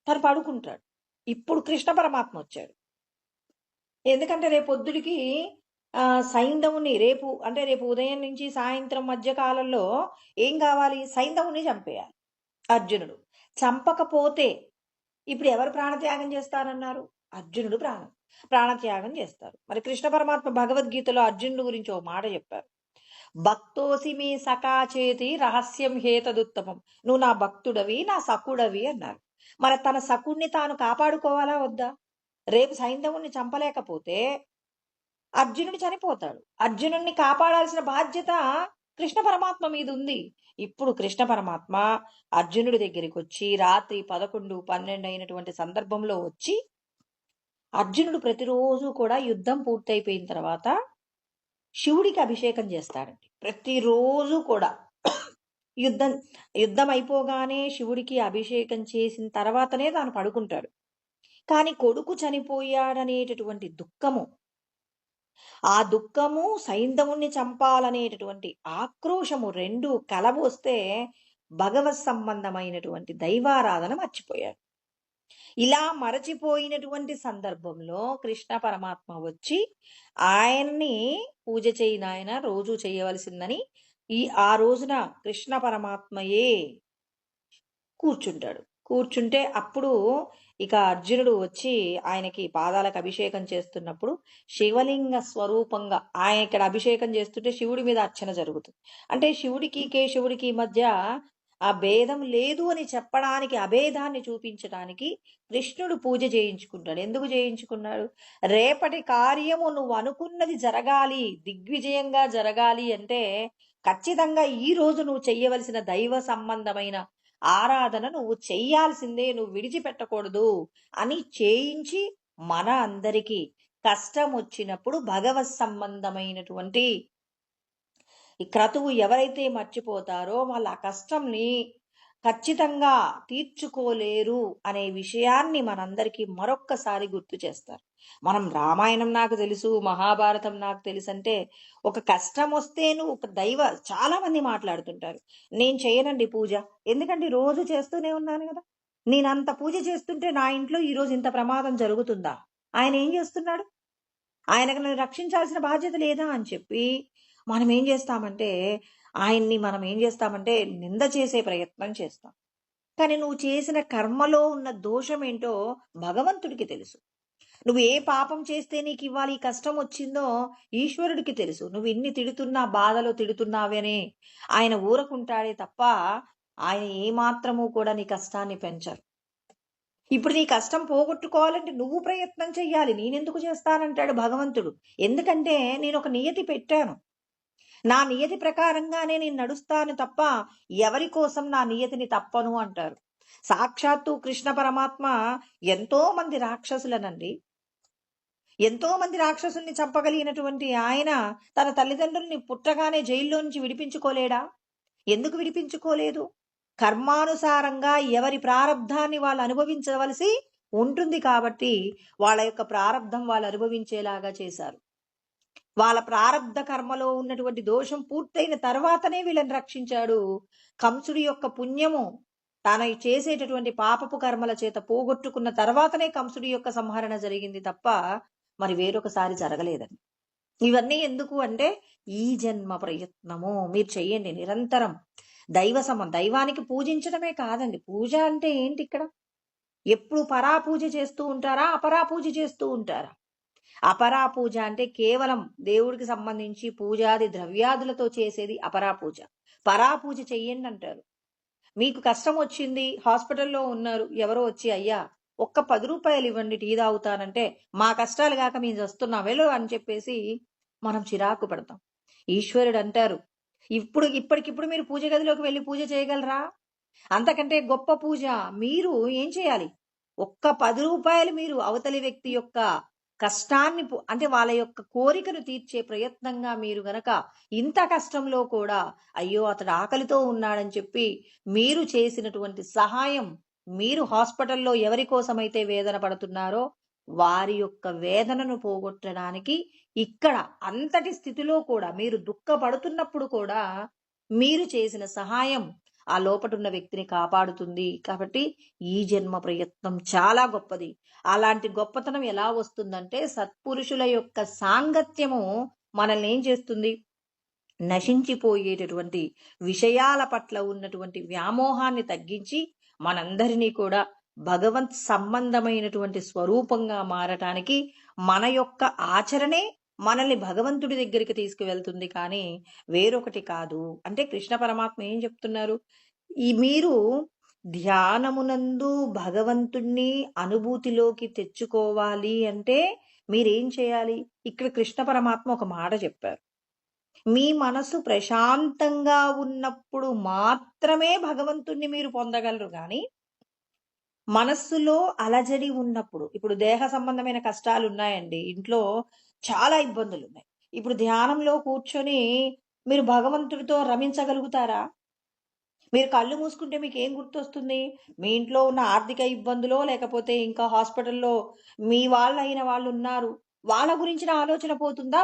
తను పడుకుంటాడు. ఇప్పుడు కృష్ణ పరమాత్మ వచ్చాడు. ఎందుకంటే రేపొద్దుడికి సైంధవుని రేపు ఉదయం నుంచి సాయంత్రం మధ్య కాలంలో ఏం కావాలి? సైంధవుని చంపేయాలి అర్జునుడు. చంపకపోతే ఇప్పుడు ఎవరు ప్రాణత్యాగం చేస్తారన్నారు? అర్జునుడు ప్రాణత్యాగం చేస్తారు. మరి కృష్ణ పరమాత్మ భగవద్గీతలో అర్జునుడు గురించి ఒక మాట చెప్పారు, భక్తోసి మీ సఖా చేతి రహస్యం హేతదుత్తమం. నువ్వు నా భక్తుడవి, నా సఖుడవి అన్నారు. మరి తన సఖుడిని తాను కాపాడుకోవాలా వద్దా? రేపు సైంధవుణ్ణి చంపలేకపోతే అర్జునుడు చనిపోతాడు. అర్జునుడిని కాపాడాల్సిన బాధ్యత కృష్ణ పరమాత్మ మీద ఉంది. ఇప్పుడు కృష్ణ పరమాత్మ అర్జునుడి దగ్గరికి వచ్చి రాత్రి 11, 12 అయినటువంటి సందర్భంలో వచ్చి అర్జునుడు ప్రతిరోజు కూడా యుద్ధం పూర్తయిపోయిన తర్వాత శివుడికి అభిషేకం చేస్తాడండి. ప్రతిరోజు కూడా యుద్ధం అయిపోగానే శివుడికి అభిషేకం చేసిన తర్వాతనే తాను పడుకుంటాడు. కానీ కొడుకు చనిపోయాడనేటటువంటి దుఃఖము, ఆ దుఃఖము సైంధవుణ్ణి చంపాలనేటటువంటి ఆక్రోశము రెండు కలబోస్తే భగవత్ సంబంధమైనటువంటి దైవారాధన మర్చిపోయాడు. ఇలా మరచిపోయినటువంటి సందర్భంలో కృష్ణ పరమాత్మ వచ్చి ఆయన్ని పూజ చేయి నాయన, రోజు చేయవలసిందని ఆ రోజున కృష్ణ పరమాత్మయే కూర్చుంటే అప్పుడు ఇక అర్జునుడు వచ్చి ఆయనకి పాదాలకు అభిషేకం చేస్తున్నప్పుడు శివలింగ స్వరూపంగా ఆయన ఇక్కడ అభిషేకం చేస్తుంటే శివుడి మీద అర్చన జరుగుతుంది. అంటే శివుడికి కేశవుడికి మధ్య ఆ భేదం లేదు అని చెప్పడానికి, అభేదాన్ని చూపించడానికి కృష్ణుడు పూజ చేయించుకుంటాడు. ఎందుకు చేయించుకున్నాడు? రేపటి కార్యము నువ్వు అనుకున్నది జరగాలి, దిగ్విజయంగా జరగాలి అంటే ఖచ్చితంగా ఈ రోజు నువ్వు చెయ్యవలసిన దైవ సంబంధమైన ఆరాధన నువ్వు చెయ్యాల్సిందే, నువ్వు విడిచిపెట్టకూడదు అని చేయించి మన అందరికీ కష్టం వచ్చినప్పుడు భగవత్ సంబంధమైనటువంటి ఈ క్రతువు ఎవరైతే మర్చిపోతారో వాళ్ళ ఆ కష్టంని ఖచ్చితంగా తీర్చుకోలేరు అనే విషయాన్ని మనందరికీ మరొక్కసారి గుర్తు చేస్తారు. మనం రామాయణం నాకు తెలుసు, మహాభారతం నాకు తెలుసు అంటే ఒక కష్టం వస్తే నువ్వు ఒక చాలా మంది మాట్లాడుతుంటారు, నేను చేయనండి పూజ, ఎందుకంటే రోజు చేస్తూనే ఉన్నాను కదా, నేనంత పూజ చేస్తుంటే నా ఇంట్లో ఈరోజు ఇంత ప్రమాదం జరుగుతుందా? ఆయన ఏం చేస్తున్నాడు? ఆయనకు నన్ను రక్షించాల్సిన బాధ్యత లేదా అని చెప్పి మనం ఏం చేస్తామంటే నింద చేసే ప్రయత్నం చేస్తాం. కానీ నువ్వు చేసిన కర్మలో ఉన్న దోషం ఏంటో భగవంతుడికి తెలుసు. నువ్వు ఏ పాపం చేస్తే నీకు ఇవ్వాలి ఈ కష్టం వచ్చిందో ఈశ్వరుడికి తెలుసు. నువ్వు ఇన్ని తిడుతున్నా, బాధలో తిడుతున్నావనే ఆయన ఊరకుంటాడే తప్ప ఆయన ఏమాత్రము కూడా నీ కష్టాన్ని పెంచరు. ఇప్పుడు నీ కష్టం పోగొట్టుకోవాలంటే నువ్వు ప్రయత్నం చెయ్యాలి, నేనెందుకు చేస్తానంటాడు భగవంతుడు. ఎందుకంటే నేను ఒక నియతి పెట్టాను, నా నియతి ప్రకారంగానే నేను నడుస్తాను తప్ప ఎవరి కోసం నా నియతిని తప్పను అంటారు. సాక్షాత్తు కృష్ణ పరమాత్మ ఎంతో మంది రాక్షసుల్ని చంపగలిగినటువంటి ఆయన తన తల్లిదండ్రుల్ని పుట్టగానే జైల్లో నుంచి విడిపించుకోలేడా? ఎందుకు విడిపించుకోలేదు? కర్మానుసారంగా ఎవరి ప్రారంధాన్ని వాళ్ళు అనుభవించవలసి ఉంటుంది కాబట్టి వాళ్ళ యొక్క ప్రారంధం వాళ్ళు అనుభవించేలాగా చేశారు. వాళ్ళ ప్రారంధ కర్మలో ఉన్నటువంటి దోషం పూర్తయిన తర్వాతనే వీళ్ళని రక్షించాడు. కంసుడి యొక్క పుణ్యము తాను చేసేటటువంటి పాపపు కర్మల చేత పోగొట్టుకున్న తర్వాతనే కంసుడి యొక్క సంహరణ జరిగింది తప్ప మరి వేరొకసారి జరగలేదని. ఇవన్నీ ఎందుకు అంటే ఈ జన్మ ప్రయత్నము మీరు చెయ్యండి నిరంతరం. దైవానికి పూజించడమే కాదండి, పూజ అంటే ఏంటి? ఇక్కడ ఎప్పుడు పరాపూజ చేస్తూ ఉంటారా, అపరాపూజ చేస్తూ ఉంటారా? అపరాపూజ అంటే కేవలం దేవుడికి సంబంధించి పూజాది ద్రవ్యాదులతో చేసేది అపరాపూజ. పరాపూజ చెయ్యండి అంటారు. మీకు కష్టం వచ్చింది, హాస్పిటల్లో ఉన్నారు, ఎవరో వచ్చి అయ్యా ఒక్క 10 రూపాయలు ఇవ్వండి టీ తాగుతానంటే మా కష్టాలు కాక మేము వస్తున్నాం వెళ్ళు అని చెప్పేసి మనం చిరాకు పడతాం. ఈశ్వరుడు అంటారు ఇప్పటికిప్పుడు మీరు పూజ గదిలోకి వెళ్ళి పూజ చేయగలరా? అంతకంటే గొప్ప పూజ మీరు ఏం చేయాలి? ఒక్క 10 రూపాయలు మీరు అవతలి వ్యక్తి యొక్క కష్టాన్ని అంటే వాళ్ళ యొక్క కోరికను తీర్చే ప్రయత్నంగా మీరు గనక ఇంత కష్టంలో కూడా అయ్యో అతడు ఆకలితో ఉన్నాడని చెప్పి మీరు చేసినటువంటి సహాయం, మీరు హాస్పిటల్లో ఎవరి కోసమైతే వేదన పడుతున్నారో వారి యొక్క వేదనను పోగొట్టడానికి ఇక్కడ అంతటి స్థితిలో కూడా మీరు దుఃఖపడుతున్నప్పుడు కూడా మీరు చేసిన సహాయం ఆ లోపటున్న వ్యక్తిని కాపాడుతుంది. కాబట్టి ఈ జన్మ ప్రయత్నం చాలా గొప్పది. అలాంటి గొప్పతనం ఎలా వస్తుందంటే సత్పురుషుల యొక్క సాంగత్యము మనల్ని ఏం చేస్తుంది? నశించిపోయేటటువంటి విషయాల పట్ల ఉన్నటువంటి వ్యామోహాన్ని తగ్గించి మనందరినీ కూడా భగవంత్ సంబంధమైనటువంటి స్వరూపంగా మారటానికి మన యొక్క ఆచరణే మనల్ని భగవంతుడి దగ్గరికి తీసుకువెళ్తుంది కానీ వేరొకటి కాదు. అంటే కృష్ణ పరమాత్మ ఏం చెప్తున్నారు? మీరు ధ్యానమునందు భగవంతుణ్ణి అనుభూతిలోకి తెచ్చుకోవాలి అంటే మీరేం చేయాలి? ఇక్కడ కృష్ణ పరమాత్మ ఒక మాట చెప్పారు. మీ మనసు ప్రశాంతంగా ఉన్నప్పుడు మాత్రమే భగవంతుణ్ణి మీరు పొందగలరు గాని, మనస్సులో అలజడి ఉన్నప్పుడు, ఇప్పుడు దేహ సంబంధమైన కష్టాలున్నాయండి. ఇంట్లో చాలా ఇబ్బందులున్నాయి. ఇప్పుడు ధ్యానంలో కూర్చొని మీరు భగవంతుడితో రమించగలుగుతారా? మీరు కళ్ళు మూసుకుంటే మీకేం గుర్తొస్తుంది? మీ ఇంట్లో ఉన్న ఆర్థిక ఇబ్బందులో, లేకపోతే ఇంకా హాస్పిటల్‌లో మీ వాళ్ళయిన వాళ్ళున్నారు. వాళ్ళ గురించిన ఆలోచన పోతుందా?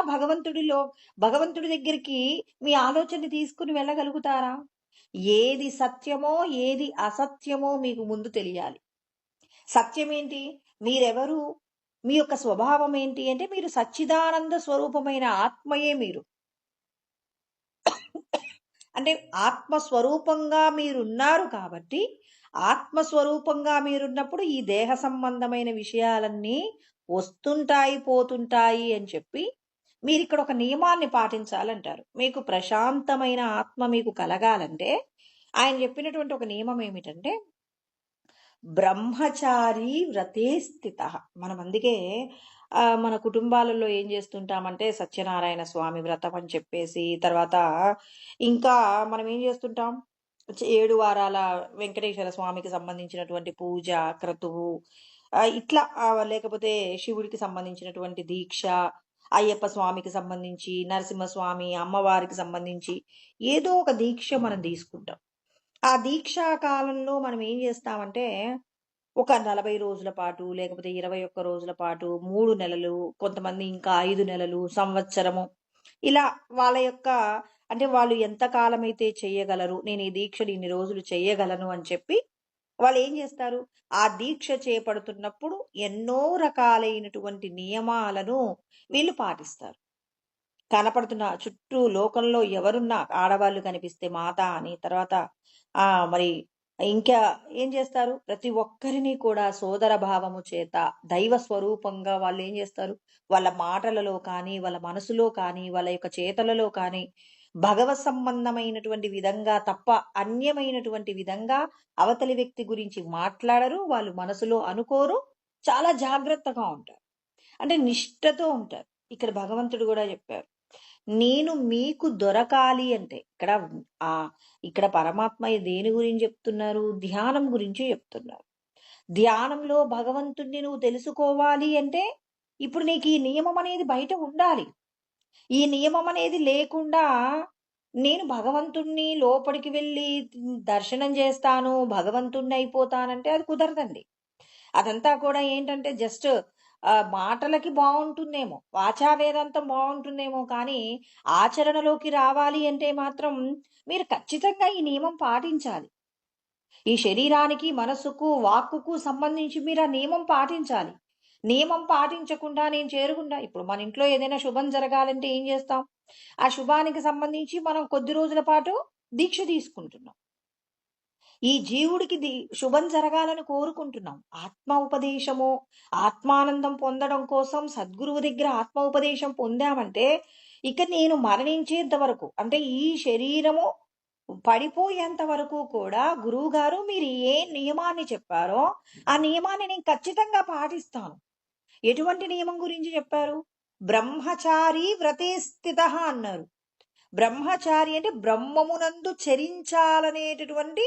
భగవంతుడి దగ్గరికి మీ ఆలోచనని తీసుకొని వెళ్ళగలుగుతారా? ఏది సత్యమో, ఏది అసత్యమో మీకు ముందు తెలియాలి. సత్యమేంటి? మీరెవరు? మీ యొక్క స్వభావం ఏంటి అంటే మీరు సచ్చిదానంద స్వరూపమైన ఆత్మయే మీరు. అంటే ఆత్మస్వరూపంగా మీరున్నారు కాబట్టి, ఆత్మస్వరూపంగా మీరున్నప్పుడు ఈ దేహ సంబంధమైన విషయాలన్నీ వస్తుంటాయి, పోతుంటాయి అని చెప్పి మీరిక్కడ ఒక నియమాన్ని పాటించాలంటారు. మీకు ప్రశాంతమైన ఆత్మ మీకు కలగాలంటే ఆయన చెప్పినటువంటి ఒక నియమం ఏమిటంటే బ్రహ్మచారి వ్రతే స్థితః. మనం అందుకే మన కుటుంబాలలో ఏం చేస్తుంటామంటే సత్యనారాయణ స్వామి వ్రతం అని చెప్పేసి, తర్వాత ఇంకా మనం ఏం చేస్తుంటాం 7 వారాల వెంకటేశ్వర స్వామికి సంబంధించినటువంటి పూజ, క్రతువు, ఇట్లా లేకపోతే శివుడికి సంబంధించినటువంటి దీక్ష, అయ్యప్ప స్వామికి సంబంధించి, నరసింహస్వామి, అమ్మవారికి సంబంధించి ఏదో ఒక దీక్ష మనం తీసుకుంటాం. ఆ దీక్షా కాలంలో మనం ఏం చేస్తామంటే ఒక 40 రోజుల పాటు, లేకపోతే 21 రోజుల పాటు, 3 నెలలు, కొంతమంది ఇంకా 5 నెలలు, సంవత్సరము, ఇలా వాళ్ళ యొక్క అంటే వాళ్ళు ఎంత కాలమైతే చెయ్యగలరు, నేను ఈ దీక్షను ఇన్ని రోజులు చెయ్యగలను అని చెప్పి వాళ్ళేం జేస్తారు, ఆ దీక్ష చేపడుతున్నప్పుడు ఎన్నో రకాలైనటువంటి నియమాలను వీళ్ళు పాటిస్తారు. కనపడుతున్న చుట్టూ లోకంలో ఎవరున్నా ఆడవాళ్ళు కనిపిస్తే మాత అని, తర్వాత మరి ఇంకా ఏం చేస్తారు? ప్రతి ఒక్కరిని కూడా సోదర భావము చేత దైవ స్వరూపంగా వాళ్ళేం జేస్తారు? వాళ్ళ మాటలలో కానీ, వాళ్ళ మనసులో కానీ, వాళ్ళ యొక్క చేతలలో కానీ, భగవత్ సంబంధమైనటువంటి విధంగా తప్ప అన్యమైనటువంటి విధంగా అవతలి వ్యక్తి గురించి మాట్లాడరు. వాళ్ళు మనసులో అనుకోరు. చాలా జాగ్రత్తగా ఉంటారు. అంటే నిష్టతో ఉంటారు. ఇక్కడ భగవంతుడు గూడా జెప్పారు. నేను మీకు దొరకాలి అంటే ఇక్కడ పరమాత్మ దేని గురించి చెప్తున్నారు? ధ్యానం గురించి చెప్తున్నారు. ధ్యానంలో భగవంతుడిని నువ్వు తెలుసుకోవాలి అంటే ఇప్పుడు నీకు ఈ నియమం అనేది బయట ఉండాలి. ఈ నియమం అనేది లేకుండా నేను భగవంతుణ్ణి లోపలికి వెళ్ళి దర్శనం చేస్తాను, భగవంతుణ్ణి అయిపోతానంటే అది కుదరదండి. అదంతా కూడా ఏంటంటే జస్ట్ మాటలకి బావుంటుందేమో, వాచా వేదాంతం బావుంటుందేమో కానీ, ఆచరణలోకి రావాలి అంటే మాత్రం మీరు ఖచ్చితంగా ఈ నియమం పాటించాలి. ఈ శరీరానికి, మనస్సుకు, వాక్కుకు సంబంధించి మీరు ఆ నియమం పాటించాలి. నియమం పాటించకుండా నేను చేరకుండా ఇప్పుడు మన ఇంట్లో ఏదైనా శుభం జరగాలంటే ఏం చేస్తాం? ఆ శుభానికి సంబంధించి మనం కొద్ది రోజుల పాటు దీక్ష తీసుకుంటున్నాం. ఈ జీవుడికి శుభం జరగాలని కోరుకుంటున్నాం. ఆత్మ ఉపదేశము, ఆత్మానందం పొందడం కోసం సద్గురువు దగ్గర ఆత్మ ఉపదేశం పొందామంటే, ఇక నేను మరణించేంత వరకు అంటే ఈ శరీరము పడిపోయేంత వరకు కూడా గురువుగారు మీరు ఏ నియమాన్ని చెప్పారో, ఆ నియమాన్ని నేను ఖచ్చితంగా పాటిస్తాను. ఎటువంటి నియమం గురించి చెప్పారు? బ్రహ్మచారి వ్రతే స్థితః అన్నారు. బ్రహ్మచారి అంటే బ్రహ్మమునందు చరించాలనేటటువంటి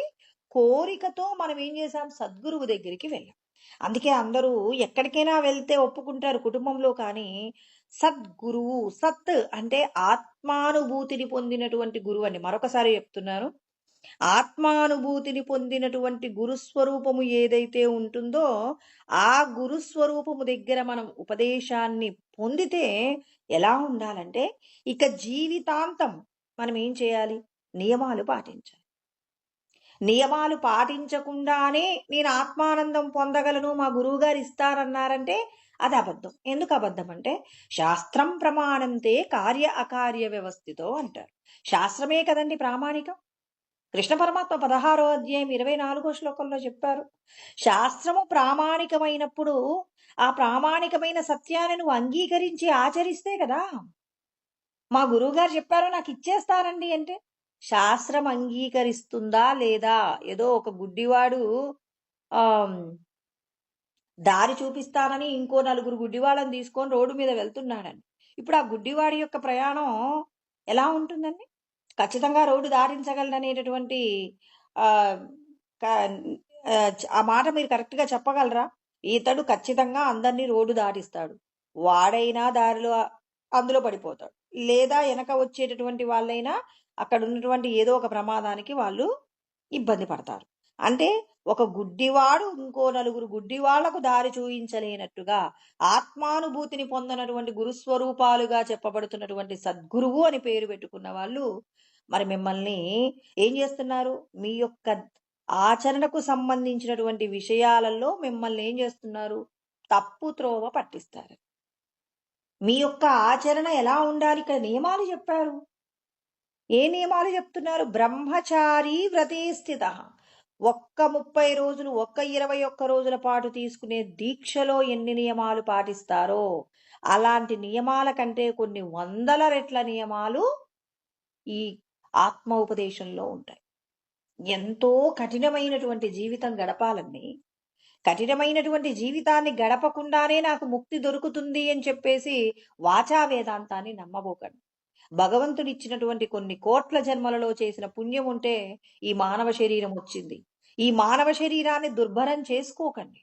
కోరికతో మనం ఏం చేసాం? సద్గురువు దగ్గరికి వెళ్ళాం. అందుకే అందరూ ఎక్కడికైనా వెళ్తే ఒప్పుకుంటారు కుటుంబంలో కానీ, సద్గురువు, సత్ అంటే ఆత్మానుభూతిని పొందినటువంటి గురువు అని మరొకసారి చెప్తున్నాను. ఆత్మానుభూతిని పొందినటువంటి గురుస్వరూపము ఏదైతే ఉంటుందో, ఆ గురుస్వరూపము దగ్గర మనం ఉపదేశాన్ని పొందితే ఎలా ఉండాలంటే, ఇక జీవితాంతం మనం ఏం చేయాలి? నియమాలు పాటించాలి. నియమాలు పాటించకుండానే నేను ఆత్మానందం పొందగలను, మా గురువుగారు ఇస్తారన్నారంటే అది అబద్ధం. ఎందుకు అబద్ధం అంటే, శాస్త్రం ప్రమాణంతే కార్య అకార్య వ్యవస్థితో అంటారు. శాస్త్రమే కదండి ప్రామాణికం. కృష్ణ పరమాత్మ 16వ అధ్యాయం 24వ శ్లోకంలో చెప్పారు. శాస్త్రము ప్రామాణికమైనప్పుడు ఆ ప్రామాణికమైన సత్యాన్ని నువ్వు అంగీకరించి ఆచరిస్తే కదా. మా గురువుగారు చెప్పారు నాకు ఇచ్చేస్తారండి అంటే, శాస్త్రం అంగీకరిస్తుందా లేదా? ఏదో ఒక గుడ్డివాడు ఆమ్, దారి చూపిస్తానని ఇంకో నలుగురు గుడ్డివాళ్ళని తీసుకొని రోడ్డు మీద వెళ్తున్నాడండి. ఇప్పుడు ఆ గుడ్డివాడి యొక్క ప్రయాణం ఎలా ఉంటుందండి? ఖచ్చితంగా రోడ్డు దాటించగలడనేటటువంటి ఆ ఆ మాట మీరు కరెక్ట్ గా చెప్పగలరా? ఇతడు ఖచ్చితంగా అందరినీ రోడ్డు దాటిస్తాడు, వాడైనా దారిలో అందులో పడిపోతాడు, లేదా వెనక వచ్చేటటువంటి వాళ్ళైనా అక్కడ ఉన్నటువంటి ఏదో ఒక ప్రమాదానికి వాళ్ళు ఇబ్బంది పడతారు. అంటే ఒక గుడ్డివాడు ఇంకో నలుగురు గుడ్డివాళ్లకు దారి చూయించలేనట్టుగా ఆత్మానుభూతిని పొందనటువంటి గురుస్వరూపాలుగా చెప్పబడుతున్నటువంటి సద్గురువు అని పేరు పెట్టుకున్న వాళ్ళు మరి మిమ్మల్ని ఏం చేస్తున్నారు? మీ యొక్క ఆచరణకు సంబంధించినటువంటి విషయాలలో మిమ్మల్ని ఏం చేస్తున్నారు? తప్పు త్రోవ పట్టిస్తారు. మీ యొక్క ఆచరణ ఎలా ఉండాలి? ఇక్కడ నియమాలు చెప్పారు. ఏ నియమాలు చెప్తున్నారు? బ్రహ్మచారి వ్రతే స్థిత. ఒక్క 30 రోజులు, ఒక్క 21 రోజుల పాటు తీసుకునే దీక్షలో ఎన్ని నియమాలు పాటిస్తారో అలాంటి నియమాల కంటే కొన్ని వందల రెట్ల నియమాలు ఈ ఆత్మ ఉపదేశంలో ఉంటాయి. ఎంతో కఠినమైనటువంటి జీవితం గడపాలని, కఠినమైనటువంటి జీవితాన్ని గడపకుండానే నాకు ముక్తి దొరుకుతుంది అని చెప్పేసి వాచా వేదాంతాన్ని నమ్మబోకండి. భగవంతుడు ఇచ్చినటువంటి కొన్ని కోట్ల జన్మలలో చేసిన పుణ్యం ఉంటే ఈ మానవ శరీరం వచ్చింది. ఈ మానవ శరీరాన్ని దుర్భరం చేసుకోకండి.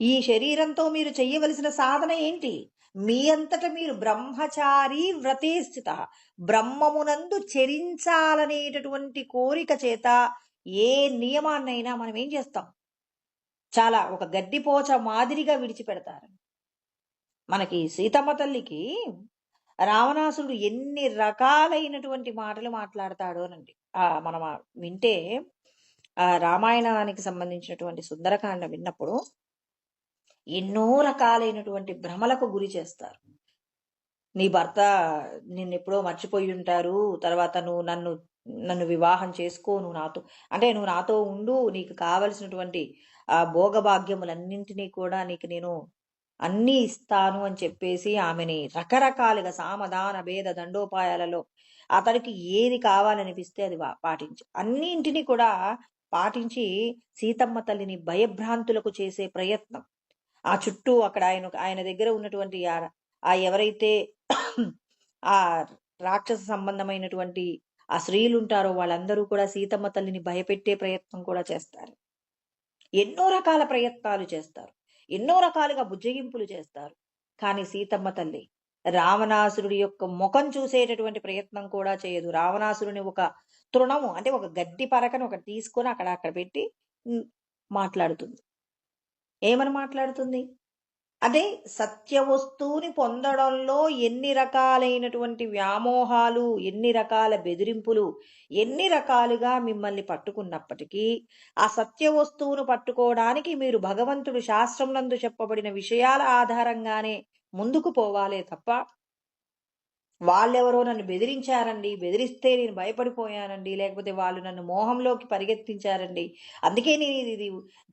ఈ శరీరంతో మీరు చెయ్యవలసిన సాధన ఏంటి? మీ అంతట మీరు బ్రహ్మచారి వ్రతే స్థిత, బ్రహ్మమునందు చరించాలనేటటువంటి కోరిక చేత ఏ నియమాన్నైనా మనం ఏం చేస్తాం? చాలా ఒక గడ్డిపోచ మాదిరిగా విడిచిపెడతారు. మనకి సీతమ్మ తల్లికి రావణాసురుడు ఎన్ని రకాలైనటువంటి మాటలు మాట్లాడతాడోనండి. మనం వింటే రామాయణానికి సంబంధించినటువంటి సుందరకాండ విన్నప్పుడు ఎన్నో రకాలైనటువంటి భ్రమలకు గురి చేస్తారు. నీ భర్త నిన్నెప్పుడో మర్చిపోయి ఉంటారు, తర్వాత నువ్వు నన్ను వివాహం చేసుకో, నువ్వు నాతో ఉండు, నీకు కావలసినటువంటి ఆ భోగభాగ్యములన్నింటినీ కూడా నీకు నేను అన్నీ ఇస్తాను అని చెప్పేసి ఆమెని రకరకాలుగా సామదాన భేద దండోపాయాలలో అతడికి ఏది కావాలనిపిస్తే అది పాటించి అన్నింటినీ కూడా పాటించి సీతమ్మ తల్లిని భయభ్రాంతులకు చేసే ప్రయత్నం. ఆ చుట్టూ అక్కడ ఆయన దగ్గర ఉన్నటువంటి ఆ ఎవరైతే ఆ రాక్షస సంబంధమైనటువంటి ఆ స్త్రీలు ఉంటారో వాళ్ళందరూ కూడా సీతమ్మ తల్లిని భయపెట్టే ప్రయత్నం కూడా చేస్తారు. ఎన్నో రకాల ప్రయత్నాలు చేస్తారు, ఎన్నో రకాలుగా బుజ్జగింపులు చేస్తారు. కానీ సీతమ్మ తల్లి రావణాసురుడి యొక్క ముఖం చూసేటటువంటి ప్రయత్నం కూడా చేయదు. రావణాసురుని ఒక తృణము అంటే ఒక గడ్డి పరకను ఒకటి తీసుకొని అక్కడ పెట్టి మాట్లాడుతుంది. ఏమని మాట్లాడుతుంది? అదే సత్య వస్తువుని పొందడంలో ఎన్ని రకాలైనటువంటి వ్యామోహాలు, ఎన్ని రకాల బెదిరింపులు, ఎన్ని రకాలుగా మిమ్మల్ని పట్టుకున్నప్పటికీ ఆ సత్య వస్తువును పట్టుకోవడానికి మీరు భగవంతుడు శాస్త్రం నందు చెప్పబడిన విషయాల ఆధారంగానే ముందుకు పోవాలే తప్ప వాళ్ళెవరో నన్ను బెదిరించారండి, బెదిరిస్తే నేను భయపడిపోయానండి, లేకపోతే వాళ్ళు నన్ను మోహంలోకి పరిగెత్తించారండి, అందుకే నేను ఇది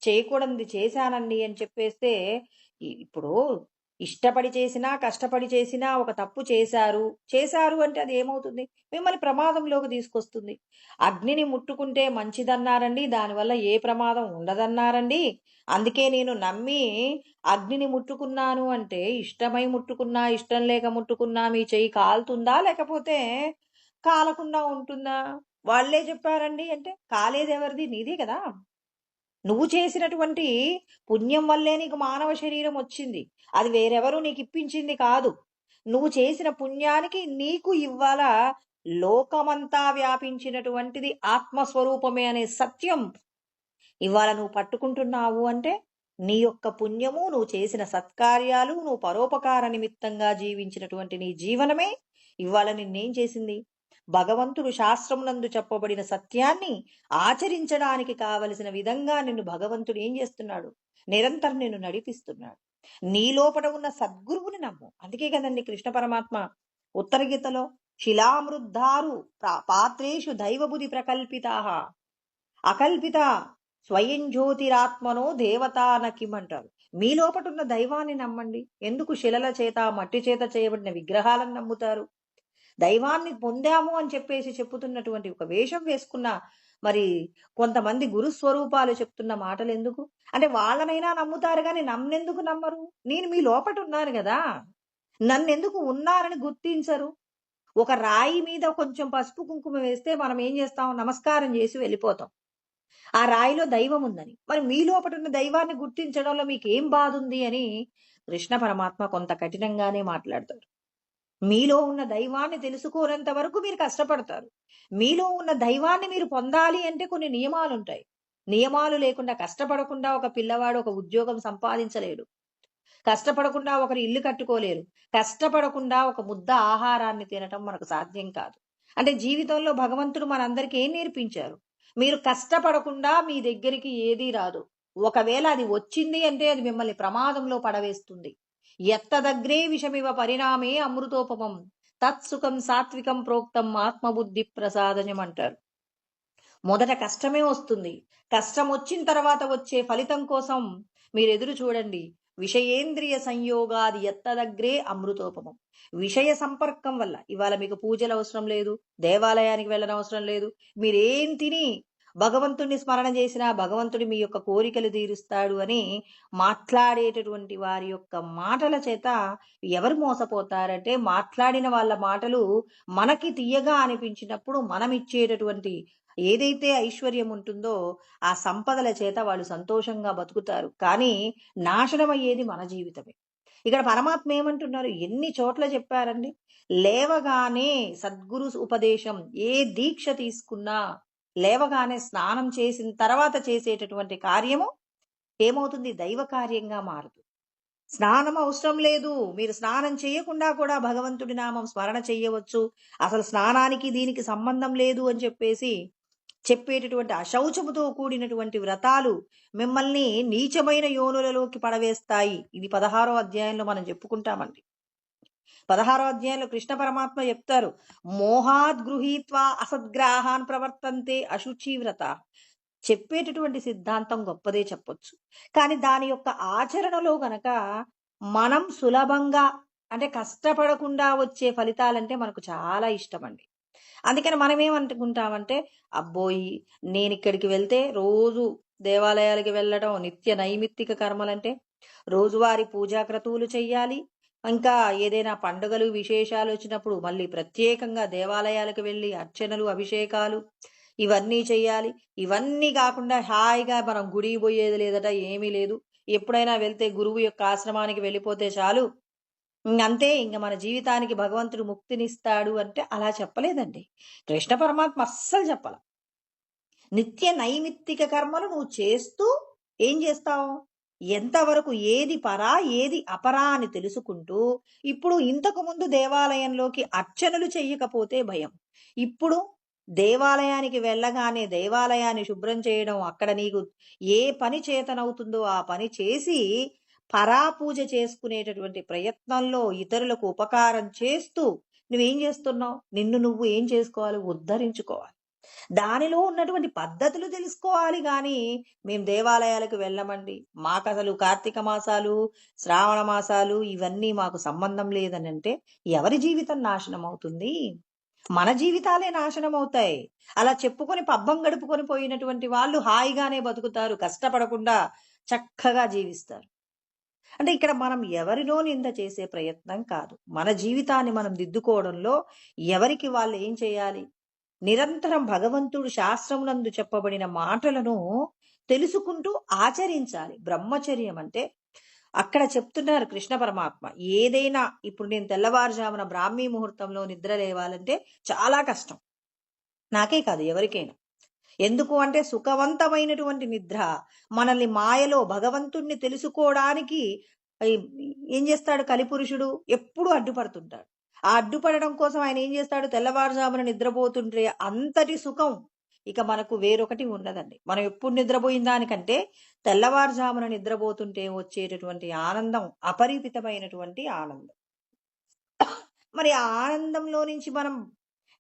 చేయకూడనిది చేశానండి అని చెప్పేస్తే ఇప్పుడు ఇష్టపడి చేసినా కష్టపడి చేసినా ఒక తప్పు చేశారు అంటే అది ఏమవుతుంది? మిమ్మల్ని ప్రమాదంలోకి తీసుకొస్తుంది. అగ్నిని ముట్టుకుంటే మంచిదన్నారండి, దానివల్ల ఏ ప్రమాదం ఉండదన్నారండి. అందుకే నేను నమ్మి అగ్నిని ముట్టుకున్నాను అంటే ఇష్టమై ముట్టుకున్నా, ఇష్టం లేక ముట్టుకున్నా మీ చెయ్యి కాలుతుందా లేకపోతే కాలకుండా ఉంటుందా? వాళ్ళే చెప్పారండి అంటే కాలేది ఎవరిది? నీదే కదా. నువ్వు చేసినటువంటి పుణ్యం వల్లే నీకు మానవ శరీరం వచ్చింది, అది వేరెవరు నీకు ఇప్పించింది కాదు. నువ్వు చేసిన పుణ్యానికి నీకు ఇవ్వాల లోకమంతా వ్యాపించినటువంటిది ఆత్మస్వరూపమే అనే సత్యం ఇవాళ నువ్వు పట్టుకుంటున్నావు అంటే నీ యొక్క పుణ్యము, నువ్వు చేసిన సత్కార్యాలు, నువ్వు పరోపకార నిమిత్తంగా జీవించినటువంటి నీ జీవనమే ఇవాళ నిన్నేం చేసింది? భగవంతుడు శాస్త్రమునందు చెప్పబడిన సత్యాన్ని ఆచరించడానికి కావలసిన విధంగా నిన్ను భగవంతుడు ఏం చేస్తున్నాడు? నిరంతరం నిన్ను నడిపిస్తున్నాడు. నీ లోపల ఉన్న సద్గురువుని నమ్ము. అందుకే కదండి కృష్ణ పరమాత్మ ఉత్తర గీతలో శిలామృద్ధారు పాత్రేషు దైవబుధి ప్రకల్పితాః అకల్పిత స్వయం జ్యోతిరాత్మనో దేవతానకిమంటారు. మీ లోపటున్న దైవాన్ని నమ్మండి. ఎందుకు శిలల చేత మట్టి చేత చేయబడిన విగ్రహాలను నమ్ముతారు? దైవాన్ని పొందాము అని చెప్పేసి చెప్పుతున్నటువంటి ఒక వేషం వేసుకున్న మరి కొంతమంది గురుస్వరూపాలు చెప్తున్న మాటలు ఎందుకు? అంటే వాళ్ళనైనా నమ్ముతారు కానీ నన్నెందుకు నమ్మరు? నేను మీ లోపట ఉన్నాను కదా, నన్నెందుకు ఉన్నారని గుర్తించరు? ఒక రాయి మీద కొంచెం పసుపు కుంకుమ వేస్తే మనం ఏం చేస్తాం? నమస్కారం చేసి వెళ్ళిపోతాం, ఆ రాయిలో దైవం ఉందని. మరి మీ లోపట ఉన్న దైవాన్ని గుర్తించడంలో మీకు ఏం బాధ ఉంది అని కృష్ణ పరమాత్మ కొంత కఠినంగానే మాట్లాడతారు. మీలో ఉన్న దైవాన్ని తెలుసుకోనంత వరకు మీరు కష్టపడతారు. మీలో ఉన్న దైవాన్ని మీరు పొందాలి అంటే కొన్ని నియమాలుంటాయి. నియమాలు లేకుండా కష్టపడకుండా ఒక పిల్లవాడు ఒక ఉద్యోగం సంపాదించలేడు. కష్టపడకుండా ఒకరు ఇల్లు కట్టుకోలేరు. కష్టపడకుండా ఒక ముద్ద ఆహారాన్ని తినటం మనకు సాధ్యం కాదు. అంటే జీవితంలో భగవంతుడు మనందరికీ ఏం నేర్పించారు? మీరు కష్టపడకుండా మీ దగ్గరికి ఏదీ రాదు. ఒకవేళ అది వచ్చింది అంటే అది మిమ్మల్ని ప్రమాదంలో పడవేస్తుంది. ఎత్తదగ్రే విషమివ పరిణామే అమృతోపమం తత్సుఖం సాత్వికం ప్రోక్తం ఆత్మబుద్ధి ప్రసాదనం అంటారు. మొదట కష్టమే వస్తుంది. కష్టం వచ్చిన తర్వాత వచ్చే ఫలితం కోసం మీరు ఎదురు చూడండి. విషయేంద్రియ సంయోగాది ఎత్తదగ్రే అమృతోపమం. విషయ సంపర్కం వల్ల ఇవాళ మీకు పూజలు అవసరం లేదు, దేవాలయానికి వెళ్ళనవసరం లేదు. మీరేం తిని భగవంతుడిని స్మరణ చేసినా భగవంతుడి మీ యొక్క కోరికలు తీరుస్తాడు అని మాట్లాడేటటువంటి వారి యొక్క మాటల చేత ఎవరు మోసపోతారంటే, మాట్లాడిన వాళ్ళ మాటలు మనకి తీయగా అనిపించినప్పుడు మనం ఇచ్చేటటువంటి ఏదైతే ఐశ్వర్యం ఉంటుందో ఆ సంపదల చేత వాళ్ళు సంతోషంగా బతుకుతారు. కానీ నాశనం అయ్యేది మన జీవితమే. ఇక్కడ పరమాత్మ ఏమంటున్నారు? ఎన్ని చోట్ల చెప్పారండి. లేవగానే సద్గురు ఉపదేశం, ఏ దీక్ష తీసుకున్నా లేవగానే స్నానం చేసిన తర్వాత చేసేటటువంటి కార్యము ఏమవుతుంది? దైవ కార్యంగా మారుతుంది. స్నానం అవసరం లేదు, మీరు స్నానం చేయకుండా కూడా భగవంతుడి నామం స్మరణ చెయ్యవచ్చు, అసలు స్నానానికి దీనికి సంబంధం లేదు అని చెప్పేసి చెప్పేటటువంటి అశౌచముతో కూడినటువంటి వ్రతాలు మిమ్మల్ని నీచమైన యోనులలోకి పడవేస్తాయి. ఇది 16వ అధ్యాయంలో మనం చెప్పుకుంటామండి. 16వ అధ్యాయంలో కృష్ణ పరమాత్మ చెప్తారు, మోహాద్ గృహీత్వా అసద్గ్రాహాన్ ప్రవర్తంతే అశుచి వ్రత. చెప్పేటటువంటి సిద్ధాంతం గొప్పదే చెప్పొచ్చు, కానీ దాని యొక్క ఆచరణలో గనక మనం సులభంగా అంటే కష్టపడకుండా వచ్చే ఫలితాలంటే మనకు చాలా ఇష్టం అండి. అందుకని మనం ఏమనుకుంటామంటే, అబ్బోయి నేను ఇక్కడికి వెళ్తే రోజు దేవాలయాలకి వెళ్ళడం, నిత్య నైమిత్తిక కర్మలంటే రోజువారి పూజాక్రతువులు చెయ్యాలి, ఇంకా ఏదైనా పండుగలు విశేషాలు వచ్చినప్పుడు మళ్ళీ ప్రత్యేకంగా దేవాలయాలకు వెళ్ళి అర్చనలు అభిషేకాలు ఇవన్నీ చెయ్యాలి. ఇవన్నీ కాకుండా హాయిగా మనం గుడికి పోయేది లేదట, ఏమీ లేదు, ఎప్పుడైనా వెళ్తే గురువు యొక్క ఆశ్రమానికి వెళ్ళిపోతే చాలు, అంతే, ఇంక మన జీవితానికి భగవంతుడు ముక్తినిస్తాడు అంటే అలా చెప్పలేదండి కృష్ణ పరమాత్మ, అస్సలు చెప్పాల. నిత్య నైమిత్తిక కర్మలు నువ్వు చేస్తూ ఏం చేస్తావు? ఎంతవరకు ఏది పరా ఏది అపరా అని తెలుసుకుంటూ, ఇప్పుడు ఇంతకు ముందు దేవాలయంలోకి అర్చనలు చెయ్యకపోతే భయం, ఇప్పుడు దేవాలయానికి వెళ్ళగానే దేవాలయాన్ని శుభ్రం చేయడం, అక్కడ నీకు ఏ పని చేతనవుతుందో ఆ పని చేసి పరాపూజ చేసుకునేటటువంటి ప్రయత్నంలో ఇతరులకు ఉపకారం చేస్తూ నువ్వేం చేస్తున్నావు? నిన్ను నువ్వు ఏం చేసుకోవాలి? ఉద్ధరించుకోవాలి. దానిలో ఉన్నటువంటి పద్ధతులు తెలుసుకోవాలి. కానీ మేము దేవాలయాలకు వెళ్ళమండి, మాకు అసలు కార్తీక మాసాలు శ్రావణ మాసాలు ఇవన్నీ మాకు సంబంధం లేదని అంటే ఎవరి జీవితం నాశనం అవుతుంది? మన జీవితాలే నాశనం అవుతాయి. అలా చెప్పుకొని పబ్బం గడుపుకొని పోయినటువంటి వాళ్ళు హాయిగానే బతుకుతారు, కష్టపడకుండా చక్కగా జీవిస్తారు. అంటే ఇక్కడ మనం ఎవరినో నింద చేసే ప్రయత్నం కాదు, మన జీవితాన్ని మనం దిద్దుకోవడంలో ఎవరికి వాళ్ళు ఏం చేయాలి? నిరంతరం భగవంతుడు శాస్త్రమునందు చెప్పబడిన మాటలను తెలుసుకుంటూ ఆచరించాలి. బ్రహ్మచర్యం అంటే అక్కడ చెప్తున్నారు కృష్ణ పరమాత్మ, ఏదైనా ఇప్పుడు నేను తెల్లవారుజామున బ్రాహ్మీ ముహూర్తంలో నిద్ర లేవాలంటే చాలా కష్టం, నాకే కాదు ఎవరికైనా. ఎందుకు అంటే సుఖవంతమైనటువంటి నిద్ర మనల్ని మాయలో భగవంతుణ్ణి తెలుసుకోవడానికి ఏం చేస్తాడు? కలిపురుషుడు ఎప్పుడు అడ్డుపడుతుంటాడు. ఆ అడ్డుపడడం కోసం ఆయన ఏం చేస్తాడు? తెల్లవారుజామున నిద్రపోతుంటే అంతటి సుఖం ఇక మనకు వేరొకటి ఉండదండి. మనం ఎప్పుడు నిద్రపోయిన దానికంటే తెల్లవారుజామున నిద్రపోతుంటే వచ్చేటటువంటి ఆనందం అపరిమితమైనటువంటి ఆనందం. మరి ఆ ఆనందంలో నుంచి మనం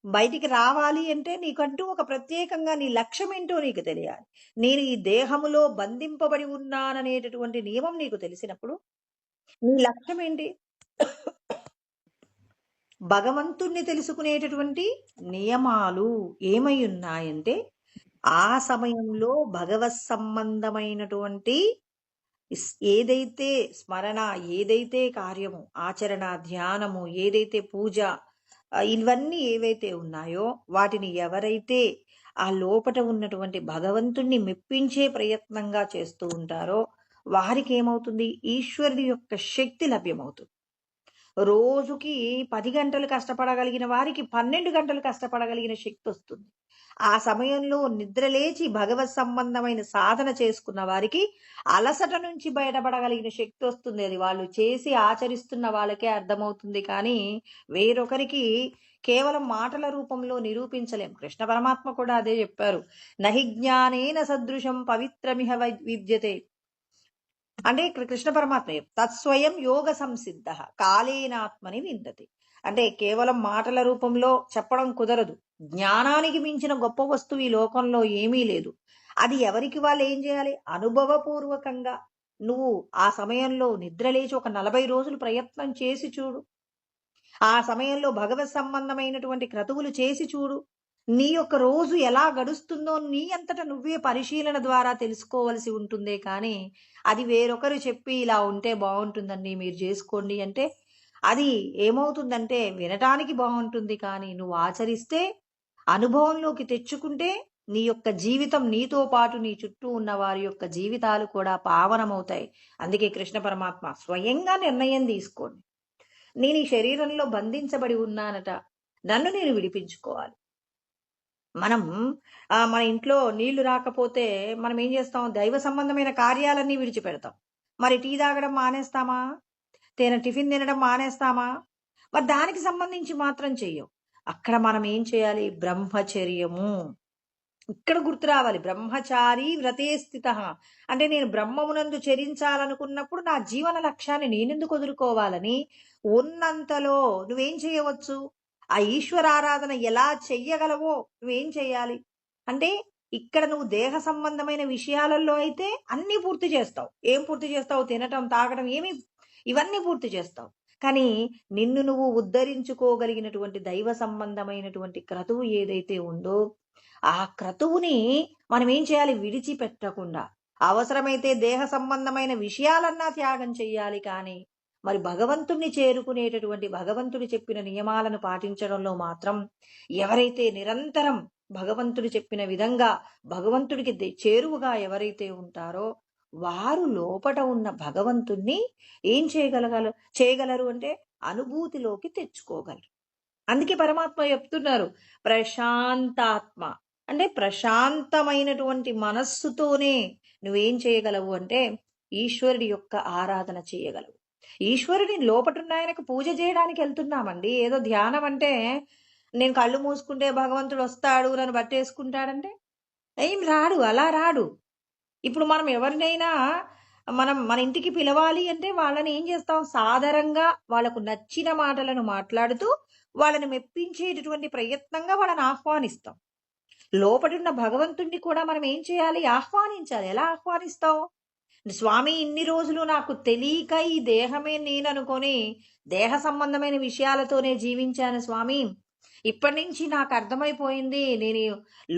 బయటికి రావాలి అంటే నీకంటూ ఒక ప్రత్యేకంగా నీ లక్ష్యం ఏంటో నీకు తెలియాలి. నేను ఈ దేహములో బంధింపబడి ఉన్నాననేటటువంటి నియమం నీకు తెలిసినప్పుడు నీ లక్ష్యం ఏంటి? భగవంతుణ్ణి తెలుసుకునేటటువంటి నియమాలు ఏమై ఉన్నాయంటే, ఆ సమయంలో భగవత్ సంబంధమైనటువంటి ఏదైతే స్మరణ, ఏదైతే కార్యము, ఆచరణ, ధ్యానము, ఏదైతే పూజ ఇవన్నీ ఏవైతే ఉన్నాయో వాటిని ఎవరైతే ఆ లోపట ఉన్నటువంటి భగవంతుణ్ణి మెప్పించే ప్రయత్నంగా చేస్తూ ఉంటారో వారికి ఏమవుతుంది? ఈశ్వరుడి యొక్క శక్తి లభ్యమవుతుంది. రోజుకి 10 గంటలు కష్టపడగలిగిన వారికి 12 గంటలు కష్టపడగలిగిన శక్తి వస్తుంది. ఆ సమయంలో నిద్రలేచి భగవత్ సంబంధమైన సాధన చేసుకున్న వారికి అలసట నుంచి బయటపడగలిగిన శక్తి వస్తుంది. అది వాళ్ళు చేసి ఆచరిస్తున్న వాళ్ళకే అర్థమవుతుంది. కానీ వేరొకరికి కేవలం మాటల రూపంలో నిరూపించలేం. కృష్ణ పరమాత్మ కూడా అదే చెప్పారు. నహి జ్ఞానేన సదృశం పవిత్రమిహ విద్యతే. అంటే ఇక్కడ కృష్ణ పరమాత్మ తత్స్వయం యోగ సంసిద్ధ కాలేనాత్మని విందతి. అంటే కేవలం మాటల రూపంలో చెప్పడం కుదరదు. జ్ఞానానికి మించిన గొప్ప వస్తువు ఈ లోకంలో ఏమీ లేదు. అది ఎవరికి వాళ్ళు ఏం చేయాలి? అనుభవపూర్వకంగా నువ్వు ఆ సమయంలో నిద్రలేచి ఒక 40 రోజులు ప్రయత్నం చేసి చూడు. ఆ సమయంలో భగవత్ సంబంధమైనటువంటి క్రతువులు చేసి చూడు. నీ యొక్క రోజు ఎలా గడుస్తుందో నీ అంతట నువ్వే పరిశీలన ద్వారా తెలుసుకోవలసి ఉంటుందే కానీ అది వేరొకరు చెప్పి ఇలా ఉంటే బాగుంటుందండి మీరు చేసుకోండి అంటే అది ఏమవుతుందంటే వినటానికి బాగుంటుంది. కానీ నువ్వు ఆచరిస్తే అనుభవంలోకి తెచ్చుకుంటే నీ యొక్క జీవితం నీతో పాటు నీ చుట్టూ ఉన్న వారి యొక్క జీవితాలు కూడా పావనమవుతాయి. అందుకే కృష్ణ పరమాత్మ స్వయంగా నిర్ణయం తీసుకోండి. నేను ఈ శరీరంలో బంధించబడి ఉన్నానట, నన్ను నేను విడిపించుకోవాలి. మనం మన ఇంట్లో నీళ్లు రాకపోతే మనం ఏం చేస్తాం? దైవ సంబంధమైన కార్యాలన్నీ విడిచిపెడతాం. మరి టీ తాగడం మానేస్తామా? టిఫిన్ తినడం మానేస్తామా? మరి దానికి సంబంధించి మాత్రం చెయ్యం. అక్కడ మనం ఏం చేయాలి? బ్రహ్మచర్యము. ఇక్కడ గుర్తు రావాలి. బ్రహ్మచారి వ్రతే స్థిత. అంటే నేను బ్రహ్మమునందు చరించాలనుకున్నప్పుడు నా జీవన లక్ష్యాన్ని నేనెందుకు వదులుకోవాలని ఉన్నంతలో నువ్వేం చేయవచ్చు? ఆ ఈశ్వరారాధన ఎలా చెయ్యగలవో నువ్వేం చేయాలి అంటే ఇక్కడ నువ్వు దేహ సంబంధమైన విషయాలలో అయితే అన్ని పూర్తి చేస్తావు. ఏం పూర్తి చేస్తావు? తినటం, తాగడం, ఇవన్నీ పూర్తి చేస్తావు. కానీ నిన్ను నువ్వు ఉద్ధరించుకోగలిగినటువంటి దైవ సంబంధమైనటువంటి క్రతువు ఏదైతే ఉందో ఆ క్రతువుని మనం ఏం చేయాలి? విడిచిపెట్టకుండా అవసరమైతే దేహ సంబంధమైన విషయాలన్నా త్యాగం చెయ్యాలి. కానీ మరి భగవంతుణ్ణి చేరుకునేటటువంటి భగవంతుడు చెప్పిన నియమాలను పాటించడంలో మాత్రం ఎవరైతే నిరంతరం భగవంతుడు చెప్పిన విధంగా భగవంతుడికి చేరువుగా ఎవరైతే ఉంటారో వారు లోపట ఉన్న భగవంతుణ్ణి ఏం చేయగలరు అంటే అనుభూతిలోకి తెచ్చుకోగలరు. అందుకే పరమాత్మ చెప్తున్నారు ప్రశాంతాత్మ. అంటే ప్రశాంతమైనటువంటి మనస్సుతోనే నువ్వేం చేయగలవు అంటే ఈశ్వరుడి యొక్క ఆరాధన చేయగలవు. ఈశ్వరుని లోపటున్న ఆయనకు పూజ చేయడానికి వెళ్తున్నామండి. ఏదో ధ్యానం అంటే నేను కళ్ళు మూసుకుంటే భగవంతుడు వస్తాడు, నన్ను బట్టేసుకుంటాడంటే ఏం రాడు, అలా రాడు. ఇప్పుడు మనం ఎవరినైనా మన ఇంటికి పిలవాలి అంటే వాళ్ళని ఏం చేస్తాం? సాదరంగా వాళ్ళకు నచ్చిన మాటలను మాట్లాడుతూ వాళ్ళని మెప్పించేటటువంటి ప్రయత్నంగా వాళ్ళని ఆహ్వానిస్తాం. లోపడున్న భగవంతుణ్ణి కూడా మనం ఏం చేయాలి? ఆహ్వానించాలి. ఎలా ఆహ్వానిస్తావు? స్వామి ఇన్ని రోజులు నాకు తెలియక ఈ దేహమే నేననుకొని దేహ సంబంధమైన విషయాలతోనే జీవించాను స్వామి. ఇప్పటి నుంచి నాకు అర్థమైపోయింది నేను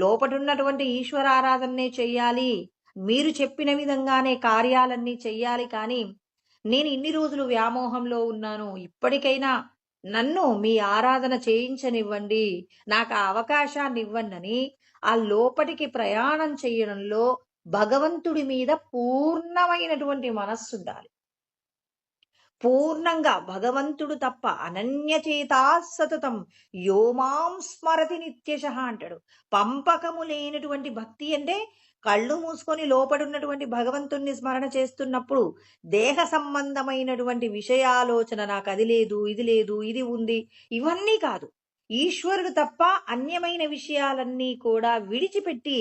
లోపటున్నటువంటి ఈశ్వరారాధనే చెయ్యాలి, మీరు చెప్పిన విధంగానే కార్యాలన్నీ చెయ్యాలి. కానీ నేను ఇన్ని రోజులు వ్యామోహంలో ఉన్నాను, ఇప్పటికైనా నన్ను మీ ఆరాధన చేయించనివ్వండి, నాకు ఆ అవకాశాన్ని ఇవ్వండి ఆ లోపటికి ప్రయాణం చేయడంలో భగవంతుడి మీద పూర్ణమైనటువంటి మనస్సు ఉండాలి. పూర్ణంగా భగవంతుడు తప్ప అనన్యచేతా సతతం యోమాం స్మరతి నిత్యశ అంటాడు. పంపకము లేనటువంటి భక్తి అంటే కళ్ళు మూసుకొని లోపడున్నటువంటి భగవంతుణ్ణి స్మరణ చేస్తున్నప్పుడు దేహ సంబంధమైనటువంటి విషయాలోచన నాకు అది లేదు, ఇది లేదు, ఇది ఉంది, ఇవన్నీ కాదు. ఈశ్వరుడు తప్ప అన్యమైన విషయాలన్నీ కూడా విడిచిపెట్టి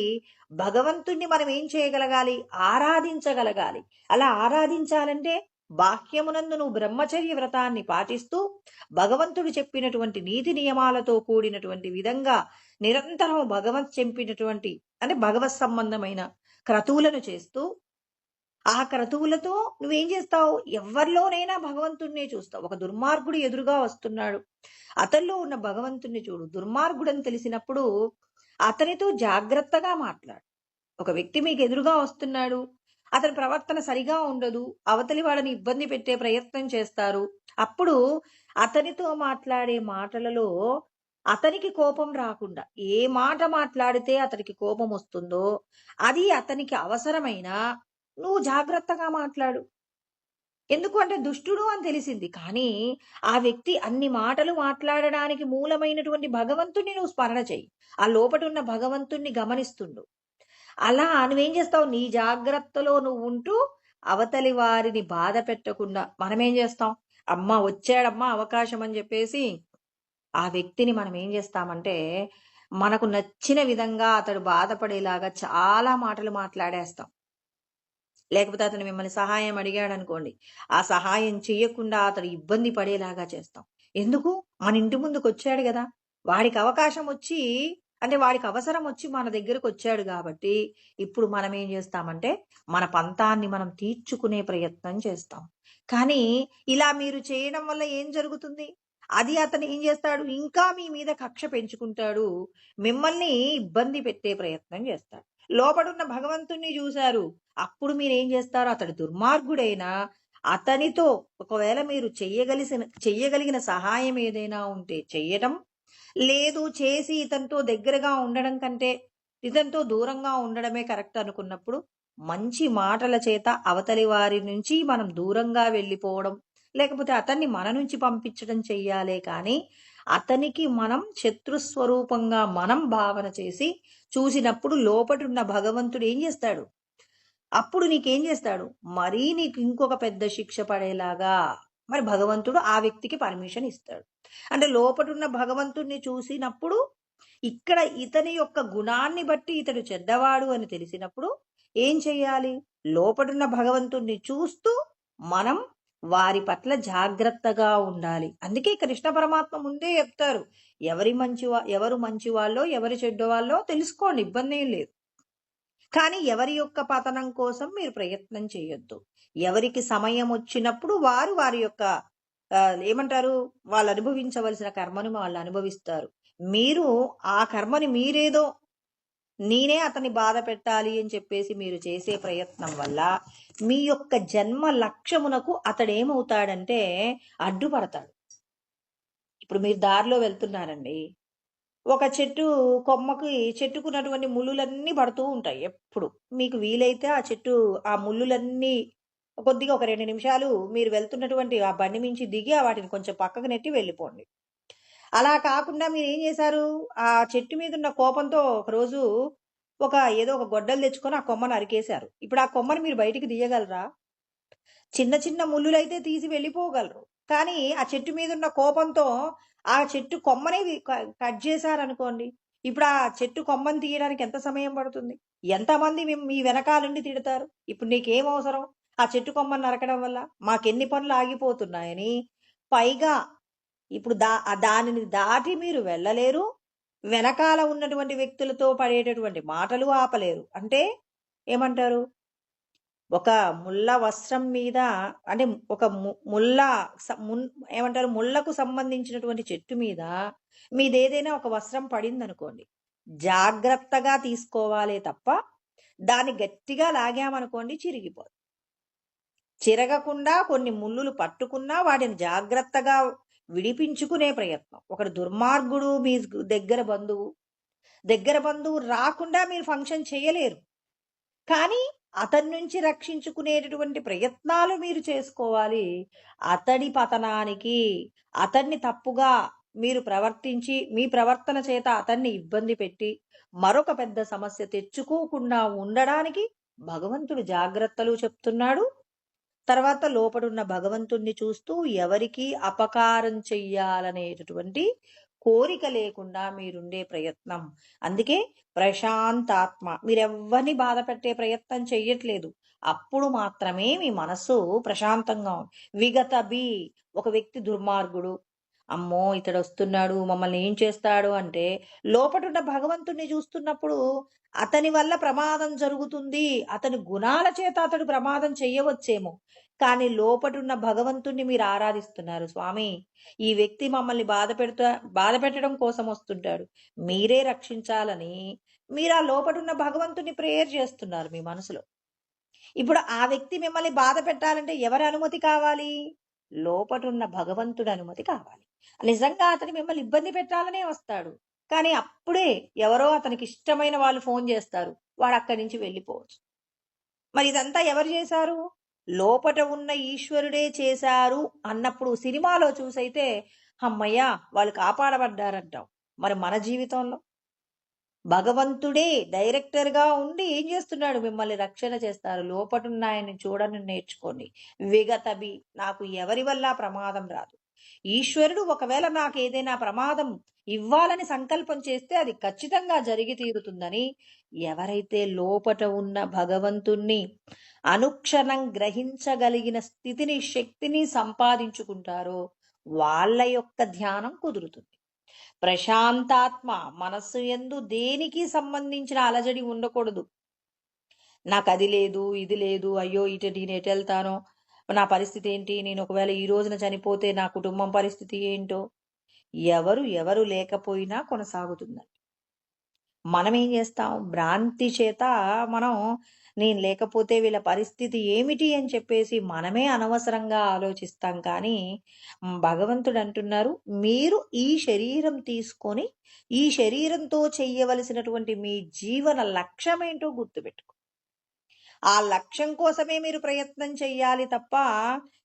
భగవంతుణ్ణి మనం ఏం చేయగలగాలి? ఆరాధించగలగాలి. అలా ఆరాధించాలంటే బాహ్యమునందు నువ్వు బ్రహ్మచర్య వ్రతాన్ని పాటిస్తూ భగవంతుడు చెప్పినటువంటి నీతి నియమాలతో కూడినటువంటి విధంగా నిరంతరం భగవత్ చెప్పినటువంటి అంటే భగవత్ సంబంధమైన క్రతువులను చేస్తూ ఆ క్రతువులతో నువ్వేం చేస్తావు? ఎవరిలోనైనా భగవంతుణ్ణే చూస్తావు. ఒక దుర్మార్గుడు ఎదురుగా వస్తున్నాడు, అతనిలో ఉన్న భగవంతుణ్ణి చూడు. దుర్మార్గుడని తెలిసినప్పుడు అతనితో జాగ్రత్తగా మాట్లాడు. ఒక వ్యక్తి మీకు ఎదురుగా వస్తున్నాడు, అతని ప్రవర్తన సరిగా ఉండదు, అవతలి వాళ్ళని ఇబ్బంది పెట్టే ప్రయత్నం చేస్తారు. అప్పుడు అతనితో మాట్లాడే మాటలలో అతనికి కోపం రాకుండా ఏ మాట మాట్లాడితే అతనికి కోపం వస్తుందో అది అతనికి అవసరమైన నువ్వు జాగ్రత్తగా మాట్లాడు. ఎందుకు అంటే దుష్టుడు అని తెలిసింది. కానీ ఆ వ్యక్తి అన్ని మాటలు మాట్లాడడానికి మూలమైనటువంటి భగవంతుణ్ణి నువ్వు స్మరణ చెయ్యి. ఆ లోపటున్న భగవంతుణ్ణి గమనిస్తుండు. అలా నువ్వేం చేస్తావు? నీ జాగ్రత్తలో నువ్వు ఉంటూ అవతలి వారిని బాధ పెట్టకుండా మనమేం చేస్తాం? అమ్మ వచ్చాడమ్మా అవకాశం అని చెప్పేసి ఆ వ్యక్తిని మనం ఏం చేస్తామంటే మనకు నచ్చిన విధంగా అతడు బాధపడేలాగా చాలా మాటలు మాట్లాడేస్తాం. లేకపోతే అతను మిమ్మల్ని సహాయం అడిగాడు అనుకోండి, ఆ సహాయం చెయ్యకుండా అతడు ఇబ్బంది పడేలాగా చేస్తాం. ఎందుకు? మన ఇంటి ముందుకు వచ్చాడు కదా, వాడికి అవకాశం వచ్చి అంటే వాడికి అవసరం వచ్చి మన దగ్గరకు వచ్చాడు కాబట్టి ఇప్పుడు మనం ఏం చేస్తామంటే మన పంతాన్ని మనం తీర్చుకునే ప్రయత్నం చేస్తాం. కానీ ఇలా మీరు చేయడం వల్ల ఏం జరుగుతుంది? అది అతను ఏం చేస్తాడు? ఇంకా మీ మీద కక్ష పెంచుకుంటాడు, మిమ్మల్ని ఇబ్బంది పెట్టే ప్రయత్నం చేస్తాడు. లోపడున్న భగవంతుణ్ణి చూశారు, అప్పుడు మీరేం చేస్తారు? అతడు దుర్మార్గుడైనా అతనితో ఒకవేళ మీరు చెయ్యగలిగిన సహాయం ఏదైనా ఉంటే చెయ్యటం, లేదు చేసి ఇతనితో దగ్గరగా ఉండడం కంటే ఇతనితో దూరంగా ఉండడమే కరెక్ట్ అనుకున్నప్పుడు మంచి మాటల చేత అవతలి వారి నుంచి మనం దూరంగా వెళ్ళిపోవడం, లేకపోతే అతన్ని మన నుంచి పంపించడం చెయ్యాలే కానీ అతనికి మనం శత్రుస్వరూపంగా మనం భావన చేసి చూసినప్పుడు లోపటున్న భగవంతుడు ఏం చేస్తాడు? అప్పుడు నీకేం చేస్తాడు? మరీ నీకు ఇంకొక పెద్ద శిక్ష పడేలాగా మరి భగవంతుడు ఆ వ్యక్తికి పర్మిషన్ ఇస్తాడు. అంటే లోపటున్న భగవంతుడిని చూసినప్పుడు ఇక్కడ ఇతని యొక్క గుణాన్ని బట్టి ఇతడు చెడ్డవాడు అని తెలిసినప్పుడు ఏం చెయ్యాలి? లోపటున్న భగవంతుడిని చూస్తూ మనం వారి పట్ల జాగ్రత్తగా ఉండాలి. అందుకే కృష్ణ పరమాత్మ ముందే చెప్తారు, ఎవరు మంచి వాళ్ళో ఎవరు చెడ్డవాళ్ళో తెలుసుకోండి, ఇబ్బంది ఏం లేదు. కానీ ఎవరి యొక్క పతనం కోసం మీరు ప్రయత్నం చేయొద్దు. ఎవరికి సమయం వచ్చినప్పుడు వారి యొక్క ఏమంటారు, వాళ్ళు అనుభవించవలసిన కర్మను వాళ్ళు అనుభవిస్తారు. మీరు ఆ కర్మని మీరేదో నేనే అతన్ని బాధ పెట్టాలి అని చెప్పేసి మీరు చేసే ప్రయత్నం వల్ల మీ యొక్క జన్మ లక్ష్యమునకు అతడేమవుతాడంటే అడ్డుపడతాడు. ఇప్పుడు మీరు దారిలో వెళ్తున్నారండి, ఒక చెట్టుకున్నటువంటి ముళ్ళులన్నీ పడుతూ ఉంటాయి ఎప్పుడు. మీకు వీలైతే ఆ ముళ్ళులన్నీ కొద్దిగా ఒక 2 నిమిషాలు మీరు వెళ్తున్నటువంటి ఆ బండి మించి దిగి వాటిని కొంచెం పక్కకు నెట్టి వెళ్ళిపోండి. అలా కాకుండా మీరేం చేశారు? ఆ చెట్టు మీద ఉన్న కోపంతో ఒకరోజు ఏదో ఒక గొడ్డలు తెచ్చుకొని ఆ కొమ్మను అరికేశారు. ఇప్పుడు ఆ కొమ్మని మీరు బయటికి తీయగలరా? చిన్న చిన్న ముళ్ళులైతే తీసి వెళ్ళిపోగలరు. కానీ ఆ చెట్టు మీద ఉన్న కోపంతో ఆ చెట్టు కొమ్మనే కట్ చేశారనుకోండి, ఇప్పుడు ఆ చెట్టు కొమ్మని తీయడానికి ఎంత సమయం పడుతుంది? ఎంతమంది మీ వెనకాలండి తిడతారు? ఇప్పుడు నీకేం అవసరం ఆ చెట్టు కొమ్మని నరకడం వల్ల? మాకెన్ని పనులు ఆగిపోతున్నాయని. పైగా ఇప్పుడు దానిని దాటి మీరు వెళ్ళలేరు, వెనకాల ఉన్నటువంటి వ్యక్తులతో పడేటటువంటి మాటలు ఆపలేరు. అంటే ఏమంటారు? ఒక ముళ్ళ వస్త్రం మీద అంటే ఒక ఏమంటారు, ముళ్ళకు సంబంధించినటువంటి చెట్టు మీద మీదేదైనా ఒక వస్త్రం పడింది అనుకోండి, జాగ్రత్తగా తీసుకోవాలే తప్ప దాన్ని గట్టిగా లాగామనుకోండి చిరిగిపోదు. చిరగకుండా కొన్ని ముళ్ళులు పట్టుకున్నా వాటిని జాగ్రత్తగా విడిపించుకునే ప్రయత్నం. ఒకడు దుర్మార్గుడు మీ దగ్గర బంధువు రాకుండా మీరు ఫంక్షన్ చేయలేరు, కానీ అతని నుంచి రక్షించుకునేటటువంటి ప్రయత్నాలు మీరు చేసుకోవాలి. అతడి పతనానికి అతన్ని తప్పుగా మీరు ప్రవర్తించి మీ ప్రవర్తన చేత అతన్ని ఇబ్బంది పెట్టి మరొక పెద్ద సమస్య తెచ్చుకోకుండా ఉండడానికి భగవంతుడు జాగ్రత్తలు చెప్తున్నాడు. తర్వాత లోపడున్న భగవంతుణ్ణి చూస్తూ ఎవరికి అపకారం చెయ్యాలనేటటువంటి కోరిక లేకుండా మీరుండే ప్రయత్నం. అందుకే ప్రశాంతాత్మ, మీరెవ్వరిని బాధ పెట్టే ప్రయత్నం చెయ్యట్లేదు. అప్పుడు మాత్రమే మీ మనస్సు ప్రశాంతంగా విగత బి ఒక వ్యక్తి దుర్మార్గుడు, అమ్మో ఇతడు వస్తున్నాడు మమ్మల్ని ఏం చేస్తాడు అంటే లోపటున్న భగవంతుణ్ణి చూస్తున్నప్పుడు అతని వల్ల ప్రమాదం జరుగుతుంది, అతని గుణాల చేత అతడు ప్రమాదం చెయ్యవచ్చేమో, కానీ లోపటున్న భగవంతుణ్ణి మీరు ఆరాధిస్తున్నారు. స్వామి ఈ వ్యక్తి మమ్మల్ని బాధ పెట్టడం కోసం వస్తుంటాడు, మీరే రక్షించాలని మీరు ఆ లోపటున్న భగవంతుని ప్రేయర్ చేస్తున్నారు మీ మనసులో. ఇప్పుడు ఆ వ్యక్తి మిమ్మల్ని బాధ పెట్టాలంటే ఎవరి అనుమతి కావాలి? లోపటున్న భగవంతుడి అనుమతి కావాలి. నిజంగా అతను మిమ్మల్ని ఇబ్బంది పెట్టాలనే వస్తాడు, కానీ అప్పుడే ఎవరో అతనికి ఇష్టమైన వాళ్ళు ఫోన్ చేస్తారు, వాడు అక్కడి నుంచి వెళ్ళిపోవచ్చు. మరి ఇదంతా ఎవరు చేశారు? లోపట ఉన్న ఈశ్వరుడే చేశారు అన్నప్పుడు సినిమాలో చూసైతే అమ్మయ్యా వాళ్ళు కాపాడబడ్డారంటాం. మరి మన జీవితంలో భగవంతుడే డైరెక్టర్‌గా ఉండి ఏం చేస్తున్నాడు? మిమ్మల్ని రక్షణ చేస్తారు. లోపటున్న ఆయన్ని చూడడం నేర్చుకోండి. విగతభి నాకు ఎవరి వల్ల ప్రమాదం రాదు. ఈశ్వరుడు ఒకవేళ నాకేదైనా ప్రమాదం ఇవ్వాలని సంకల్పం చేస్తే అది ఖచ్చితంగా జరిగి తీరుతుందని ఎవరైతే లోపట ఉన్న భగవంతుణ్ణి అనుక్షణం గ్రహించగలిగిన స్థితిని, శక్తిని సంపాదించుకుంటారో వాళ్ళ యొక్క ధ్యానం కుదురుతుంది. ప్రశాంతాత్మ మనస్సు యందు దేనికి సంబంధించిన అలజడి ఉండకూడదు. నాకు అది లేదు, ఇది లేదు, అయ్యో నేను ఎటు వెళ్తానో, నా పరిస్థితి ఏంటి, నేను ఒకవేళ ఈ రోజున చనిపోతే నా కుటుంబం పరిస్థితి ఏంటో, ఎవరు లేకపోయినా కొనసాగుతుందండి. మనం ఏం చేస్తాం? భ్రాంతి చేత మనం నేను లేకపోతే వీళ్ళ పరిస్థితి ఏమిటి అని చెప్పేసి మనమే అనవసరంగా ఆలోచిస్తాం. కానీ భగవంతుడు అంటున్నారు, మీరు ఈ శరీరం తీసుకొని ఈ శరీరంతో చెయ్యవలసినటువంటి మీ జీవన లక్ష్యం ఏంటో గుర్తుపెట్టుకో. ఆ లక్ష్యం కోసమే మీరు ప్రయత్నం చెయ్యాలి తప్ప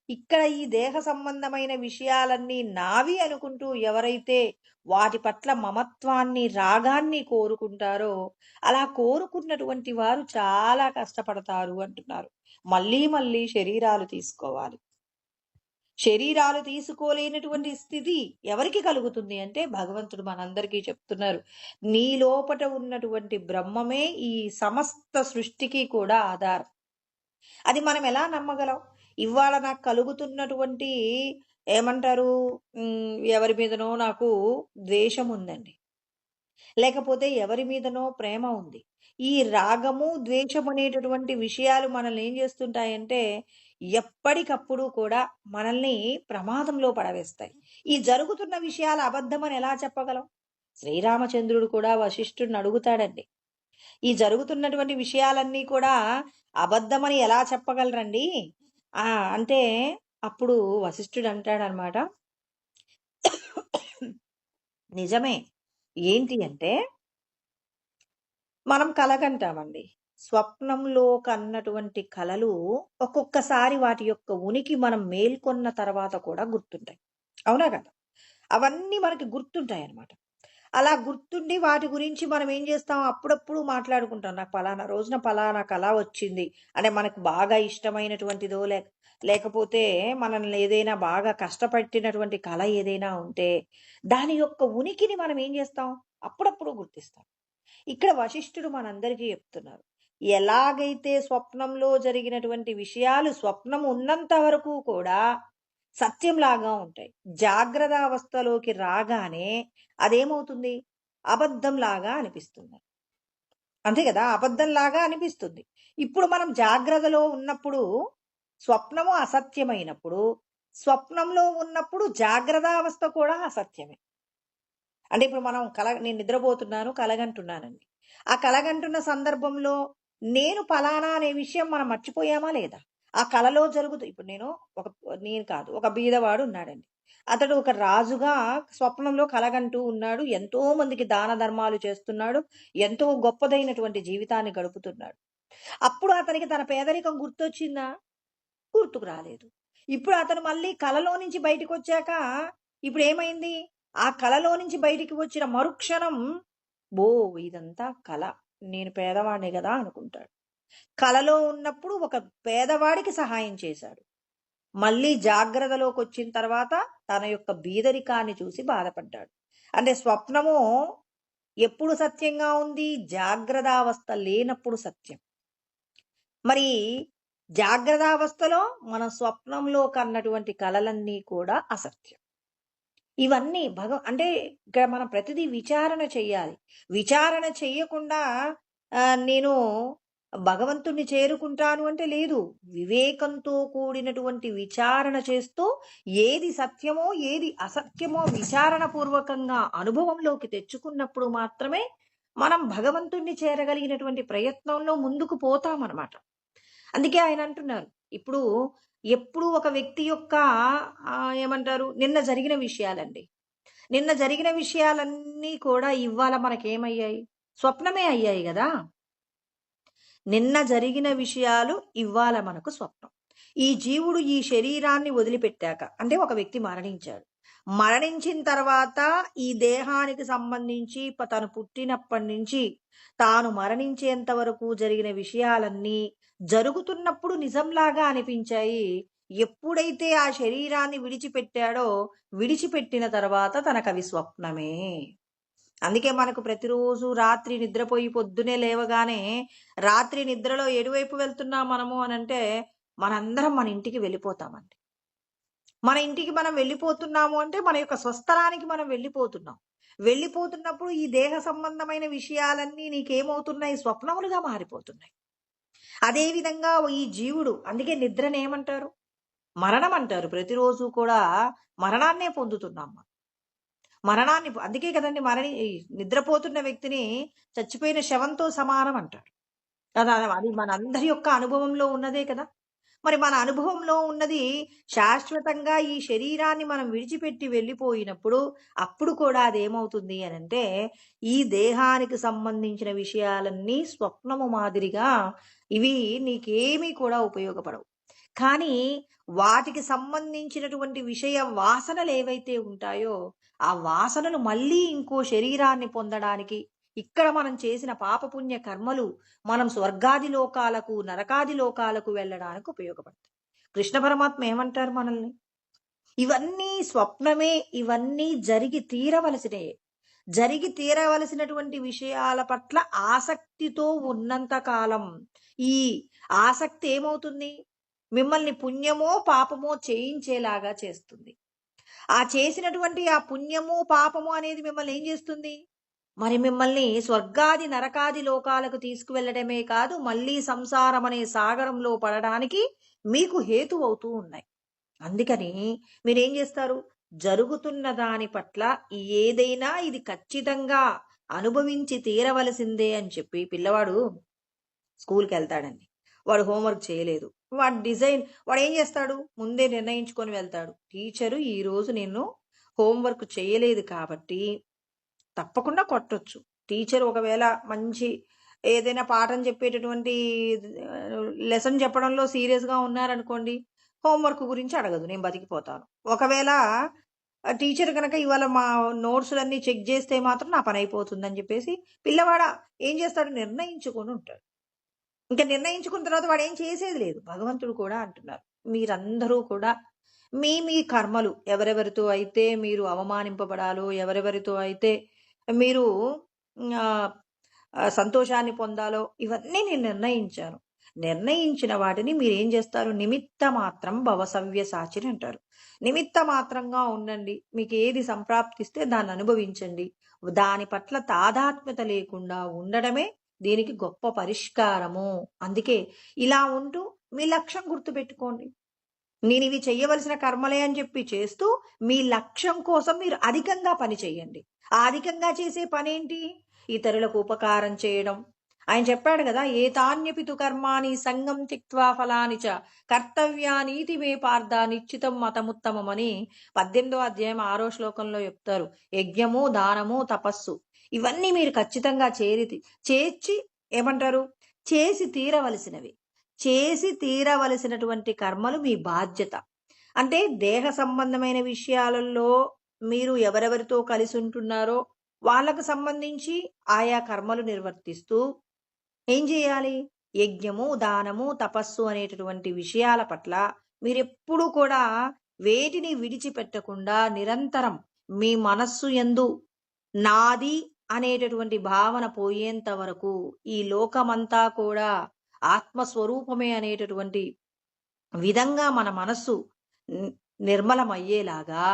ఇక్కడ ఈ దేహ సంబంధమైన విషయాలన్నీ నావి అనుకుంటూ ఎవరైతే వాటి పట్ల మమత్వాన్ని, రాగాన్ని కోరుకుంటారో అలా కోరుకున్నటువంటి వారు చాలా కష్టపడతారు అంటున్నారు. మళ్ళీ మళ్ళీ శరీరాలు తీసుకోవాలి. శరీరాలు తీసుకోలేనటువంటి స్థితి ఎవరికి కలుగుతుంది అంటే భగవంతుడు మనందరికీ చెప్తున్నారు, నీ లోపట ఉన్నటువంటి బ్రహ్మమే ఈ సమస్త సృష్టికి కూడా ఆధారం. అది మనం ఎలా నమ్మగలం? ఇవాళ నాకు కలుగుతున్నటువంటి ఏమంటారు, ఎవరి మీదనో నాకు ద్వేషం ఉందండి, లేకపోతే ఎవరి మీదనో ప్రేమ ఉంది. ఈ రాగము, ద్వేషం అనేటటువంటి విషయాలు మనల్ని ఏం చేస్తుంటాయంటే ఎప్పటికప్పుడు కూడా మనల్ని ప్రమాదంలో పడవేస్తాయి. ఈ జరుగుతున్న విషయాలు అబద్ధమని ఎలా చెప్పగలం? శ్రీరామచంద్రుడు కూడా వశిష్ఠుడిని అడుగుతాడండి, ఈ జరుగుతున్నటువంటి విషయాలన్నీ కూడా అబద్ధమని ఎలా చెప్పగలరండి అంటే అప్పుడు వశిష్ఠుడు అంటాడనమాట, నిజమే. ఏంటి అంటే మనం కలగంటామండి. స్వప్నంలో కన్నటువంటి కలలు ఒక్కొక్కసారి వాటి యొక్క ఉనికి మనం మేల్కొన్న తర్వాత కూడా గుర్తుంటాయి. అవునా కదా? అవన్నీ మనకి గుర్తుంటాయన్నమాట. అలా గుర్తుండి వాటి గురించి మనం ఏం చేస్తాం, అప్పుడప్పుడు మాట్లాడుకుంటాం. నాకు పలానా రోజున పలానా కళ వచ్చింది. అంటే మనకు బాగా ఇష్టమైనటువంటిదో లేకపోతే మనల్ని ఏదైనా బాగా కష్టపెట్టినటువంటి కళ ఏదైనా ఉంటే దాని యొక్క ఉనికిని మనం ఏం చేస్తాం, అప్పుడప్పుడు గుర్తిస్తాం. ఇక్కడ వశిష్ఠుడు మనందరికీ చెప్తున్నారు, ఎలాగైతే స్వప్నంలో జరిగినటువంటి విషయాలు స్వప్నం ఉన్నంత వరకు కూడా సత్యంలాగా ఉంటాయి, జాగ్రత్త అవస్థలోకి రాగానే అదేమవుతుంది, అబద్ధంలాగా అనిపిస్తుంది. అంతే కదా, అబద్ధంలాగా అనిపిస్తుంది. ఇప్పుడు మనం జాగ్రత్తలో ఉన్నప్పుడు స్వప్నము అసత్యమైనప్పుడు, స్వప్నంలో ఉన్నప్పుడు జాగ్రత్త అవస్థ కూడా అసత్యమే. అంటే ఇప్పుడు మనం నేను నిద్రపోతున్నాను, కలగంటున్నానండి. ఆ కలగంటున్న సందర్భంలో నేను ఫలానా అనే విషయం మనం మర్చిపోయామా లేదా? ఆ కలలో ఇప్పుడు నేను కాదు, ఒక బీదవాడు ఉన్నాడండి. అతడు ఒక రాజుగా స్వప్నంలో కలగంటూ ఉన్నాడు. ఎంతో మందికి దాన ధర్మాలు చేస్తున్నాడు. ఎంతో గొప్పదైనటువంటి జీవితాన్ని గడుపుతున్నాడు. అప్పుడు అతనికి తన పేదరికం గుర్తొచ్చిందా? గుర్తుకు రాలేదు. ఇప్పుడు అతను మళ్ళీ కలలో నుంచి బయటకు వచ్చాక ఇప్పుడు ఏమైంది? ఆ కలలో నుంచి బయటికి వచ్చిన మరుక్షణం ఇదంతా కల, నేను పేదవాడిని కదా అనుకుంటాడు. కలలో ఉన్నప్పుడు ఒక పేదవాడికి సహాయం చేశాడు. మళ్ళీ జాగ్రత్తలోకి వచ్చిన తర్వాత తన యొక్క బీదరికాన్ని చూసి బాధపడ్డాడు. అంటే స్వప్నము ఎప్పుడు సత్యంగా ఉంది? జాగ్రత్త అవస్థ లేనప్పుడు సత్యం. మరి జాగ్రత్తావస్థలో మనం స్వప్నంలో కన్నటువంటి కలలన్నీ కూడా అసత్యం. ఇవన్నీ అంటే ఇక్కడ మనం ప్రతిదీ విచారణ చెయ్యాలి. విచారణ చెయ్యకుండా నేను భగవంతుడిని చేరుకుంటాను అంటే లేదు. వివేకంతో కూడినటువంటి విచారణ చేస్తూ ఏది సత్యమో, ఏది అసత్యమో విచారణ పూర్వకంగా అనుభవంలోకి తెచ్చుకున్నప్పుడు మాత్రమే మనం భగవంతుడిని చేరగలిగినటువంటి ప్రయత్నంలో ముందుకు పోతామనమాట. అందుకే ఆయన అంటున్నారు, ఇప్పుడు ఎప్పుడు ఒక వ్యక్తి యొక్క ఏమంటారు, నిన్న జరిగిన విషయాలండి. నిన్న జరిగిన విషయాలన్నీ కూడా ఇవాళ మనకేమయ్యాయి? స్వప్నమే అయ్యాయి గదా! నిన్న జరిగిన విషయాలు ఇవాళ మనకు స్వప్నం. ఈ జీవుడు ఈ శరీరాన్ని వదిలిపెట్టాక, అంటే ఒక వ్యక్తి మరణించాడు. మరణించిన తర్వాత ఈ దేహానికి సంబంధించి తను పుట్టినప్పటి నుంచి తాను మరణించేంత వరకు జరిగిన విషయాలన్నీ జరుగుతున్నప్పుడు నిజంలాగా అనిపించాయి. ఎప్పుడైతే ఆ శరీరాన్ని విడిచిపెట్టాడో, విడిచిపెట్టిన తర్వాత తనకవి స్వప్నమే. అందుకే మనకు ప్రతిరోజు రాత్రి నిద్రపోయి పొద్దునే లేవగానే రాత్రి నిద్రలో ఎటువైపు వెళ్తున్నాం మనము అనంటే మనందరం మన ఇంటికి వెళ్ళిపోతామండి. మన ఇంటికి మనం వెళ్ళిపోతున్నాము అంటే మన యొక్క స్వస్థలానికి మనం వెళ్ళిపోతున్నాం. వెళ్ళిపోతున్నప్పుడు ఈ దేహ సంబంధమైన విషయాలన్నీ నీకేమవుతున్నాయి? స్వప్నములుగా మారిపోతున్నాయి. అదేవిధంగా ఈ జీవుడు, అందుకే నిద్రనేమంటారు? మరణం అంటారు. ప్రతిరోజు కూడా మరణాన్నే పొందుతున్నాం. మరణాన్ని అందుకే కదండి నిద్రపోతున్న వ్యక్తిని చచ్చిపోయిన శవంతో సమానం అంటారు కదా. అది మనందరి యొక్క అనుభవంలో ఉన్నదే కదా. మరి మన అనుభవంలో ఉన్నది శాశ్వతంగా ఈ శరీరాన్ని మనం విడిచిపెట్టి వెళ్ళిపోయినప్పుడు అప్పుడు కూడా అదేమవుతుంది అని అంటే ఈ దేహానికి సంబంధించిన విషయాలన్నీ స్వప్నము మాదిరిగా ఇవి నీకేమీ కూడా ఉపయోగపడవు. కానీ వాటికి సంబంధించినటువంటి విషయ వాసనలు ఏవైతే ఉంటాయో ఆ వాసనలు మళ్ళీ ఇంకో శరీరాన్ని పొందడానికి, ఇక్కడ మనం చేసిన పాపపుణ్య కర్మలు మనం స్వర్గాది లోకాలకు, నరకాది లోకాలకు వెళ్ళడానికి ఉపయోగపడతాయి. కృష్ణ పరమాత్మ ఏమంటారు మనల్ని? ఇవన్నీ స్వప్నమే, ఇవన్నీ జరిగి తీరవలసినే. జరిగి తీరవలసినటువంటి విషయాల పట్ల ఆసక్తితో ఉన్నంత కాలం ఈ ఆసక్తి ఏమవుతుంది? మిమ్మల్ని పుణ్యమో పాపమో చేయించేలాగా చేస్తుంది. ఆ చేసినటువంటి ఆ పుణ్యము పాపము అనేది మిమ్మల్ని ఏం చేస్తుంది? మరి మిమ్మల్ని స్వర్గాది నరకాది లోకాలకు తీసుకువెళ్ళడమే కాదు, మళ్ళీ సంసారం అనే సాగరంలో పడడానికి మీకు హేతు అవుతూ ఉన్నాయి. అందుకని మీరేం చేస్తారు? జరుగుతున్న దాని పట్ల ఏదైనా ఇది ఖచ్చితంగా అనుభవించి తీరవలసిందే అని చెప్పి, పిల్లవాడు స్కూల్కి వెళ్తాడండి, వాడు హోంవర్క్ చేయలేదు, వాడు ఏం చేస్తాడు? ముందే నిర్ణయించుకొని వెళ్తాడు, టీచరు ఈరోజు నేను హోంవర్క్ చేయలేదు కాబట్టి తప్పకుండా కొట్టొచ్చు. టీచర్ ఒకవేళ మంచి ఏదైనా పాఠం చెప్పేటటువంటి లెసన్ చెప్పడంలో సీరియస్గా ఉన్నారనుకోండి, హోంవర్క్ గురించి అడగదు, నేను బతికిపోతాను. ఒకవేళ టీచర్ కనుక ఇవాళ మా నోట్స్లన్నీ చెక్ చేస్తే మాత్రం నా పని అయిపోతుందని చెప్పేసి పిల్లవాడ ఏం చేస్తాడు? నిర్ణయించుకొని ఉంటాడు. ఇంకా నిర్ణయించుకున్న తర్వాత వాడు ఏం చేసేది లేదు. భగవంతుడు కూడా అంటున్నారు, మీరందరూ కూడా మీ మీ కర్మలు ఎవరెవరితో అయితే మీరు అవమానింపబడాలో, ఎవరెవరితో అయితే మీరు సంతోషాన్ని పొందాలో ఇవన్నీ నేను నిర్ణయించాను. నిర్ణయించిన వాటిని మీరేం చేస్తారు? నిమిత్త మాత్రం భవసవ్యసాచిని అంటారు. నిమిత్త మాత్రంగా ఉండండి. మీకు ఏది సంప్రాప్తిస్తే దాన్ని అనుభవించండి. దాని పట్ల తాదాత్మ్యత లేకుండా ఉండడమే దీనికి గొప్ప పరిష్కారము. అందుకే ఇలా ఉంటూ మీ లక్ష్యం గుర్తుపెట్టుకోండి. నేను ఇవి చెయ్యవలసిన కర్మలే అని చెప్పి చేస్తూ మీ లక్ష్యం కోసం మీరు అధికంగా పని చేయండి. ఆ అధికంగా చేసే పనేంటి? ఇతరులకు ఉపకారం చేయడం. ఆయన చెప్పాడు కదా, ఏతాన్యపితు కర్మాని సంగం త్యక్త్వా ఫలాని చ కర్తవ్యానీతి మే పార్థ నిశ్చితం మతముత్తమని 18వ అధ్యాయం 6వ శ్లోకంలో చెప్తారు. యజ్ఞము, దానము, తపస్సు ఇవన్నీ మీరు ఖచ్చితంగా చేర్చి ఏమంటారు? చేసి తీరవలసినవి. చేసి తీరవలసినటువంటి కర్మలు మీ బాధ్యత. అంటే దేహ సంబంధమైన విషయాలలో మీరు ఎవరెవరితో కలిసి ఉంటున్నారో వాళ్ళకు సంబంధించి ఆయా కర్మలు నిర్వర్తిస్తూ ఏం చేయాలి? యజ్ఞము, దానము, తపస్సు అనేటటువంటి విషయాల పట్ల మీరెప్పుడు కూడా వేటిని విడిచిపెట్టకుండా నిరంతరం మీ మనస్సు యందు నాది అనేటటువంటి భావన పోయేంత వరకు ఈ లోకమంతా కూడా ఆత్మస్వరూపమే అనేటటువంటి విధంగా మన మనస్సు నిర్మలమయ్యేలాగా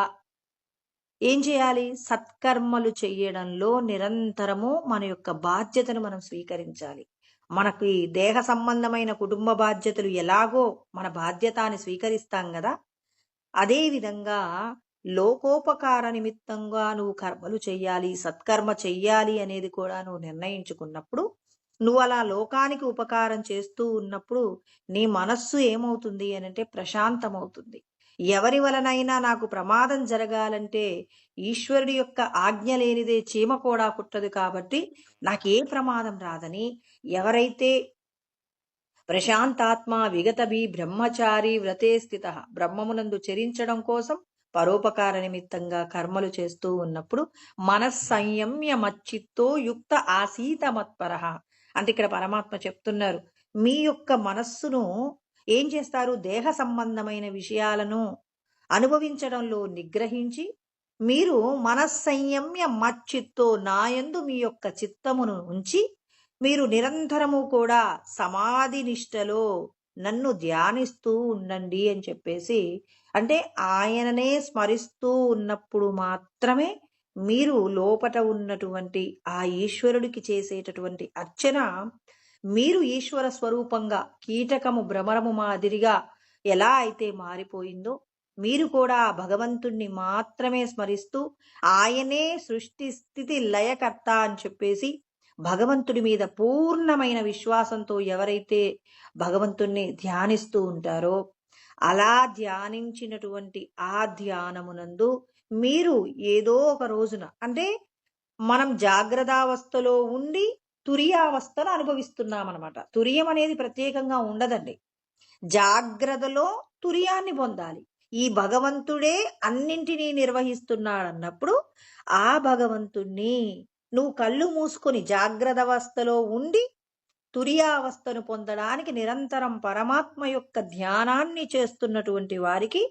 ఏం చేయాలి? సత్కర్మలు చెయ్యడంలో నిరంతరము మన యొక్క బాధ్యతను మనం స్వీకరించాలి. మనకి దేహ సంబంధమైన కుటుంబ బాధ్యతలు ఎలాగో మన బాధ్యత అని స్వీకరిస్తాం గదా! అదే విధంగా లోకోపకార నిమిత్తంగా నువ్వు కర్మలు చెయ్యాలి, సత్కర్మ చెయ్యాలి అనేది కూడా నువ్వు నిర్ణయించుకున్నప్పుడు, నువ్వు అలా లోకానికి ఉపకారం చేస్తూ ఉన్నప్పుడు నీ మనస్సు ఏమవుతుంది అనంటే ప్రశాంతమవుతుంది. ఎవరి వలనైనా నాకు ప్రమాదం జరగాలంటే ఈశ్వరుడి యొక్క ఆజ్ఞ లేనిదే చీమ కూడా కుట్టదు కాబట్టి నాకే ప్రమాదం రాదని ఎవరైతే ప్రశాంతాత్మ విగతభి బ్రహ్మచారి వ్రతే స్థిత బ్రహ్మమునందు చరించడం కోసం పరోపకార నిమిత్తంగా కర్మలు చేస్తూ ఉన్నప్పుడు మనస్సంయమ్య మచ్చిత్తో యుక్త ఆసీత మత్పరః అంటే ఇక్కడ పరమాత్మ చెప్తున్నారు, మీ యొక్క మనస్సును ఏం చేస్తారు? దేహ సంబంధమైన విషయాలను అనుభవించడంలో నిగ్రహించి మీరు మనస్సంయమ్య మచ్చిత్తో నాయందు మీ యొక్క చిత్తమును ఉంచి మీరు నిరంతరము కూడా సమాధి నిష్టలో నన్ను ధ్యానిస్తూ ఉండండి అని చెప్పేసి, అంటే ఆయననే స్మరిస్తూ ఉన్నప్పుడు మాత్రమే మీరు లోపట ఉన్నటువంటి ఆ ఈశ్వరుడికి చేసేటటువంటి అర్చన మీరు ఈశ్వర స్వరూపంగా కీటకము భ్రమరము మాదిరిగా ఎలా అయితే మారిపోయిందో మీరు కూడా భగవంతుణ్ణి మాత్రమే స్మరిస్తూ ఆయనే సృష్టి స్థితి లయకర్త అని చెప్పేసి భగవంతుడి మీద పూర్ణమైన విశ్వాసంతో ఎవరైతే భగవంతుణ్ణి ధ్యానిస్తూ ఉంటారో అలా ధ్యానించినటువంటి ఆ ధ్యానమునందు మీరు ఏదో ఒక రోజున అంటే మనం జాగ్రత్తావస్థలో ఉండి తురియావస్థను అనుభవిస్తున్నామన్నమాట. తురియం అనేది ప్రత్యేకంగా ఉండదండి. జాగ్రత్తలో తురియాన్ని పొందాలి. ఈ భగవంతుడే అన్నింటినీ నిర్వహిస్తున్నాడన్నప్పుడు ఆ భగవంతుణ్ణి నువ్వు కళ్ళు మూసుకొని జాగ్రత్త అవస్థలో ఉండి తురియావస్థను పొందడానికి నిరంతరం పరమాత్మ యొక్క ధ్యానాన్ని చేస్తున్నటువంటి వారికి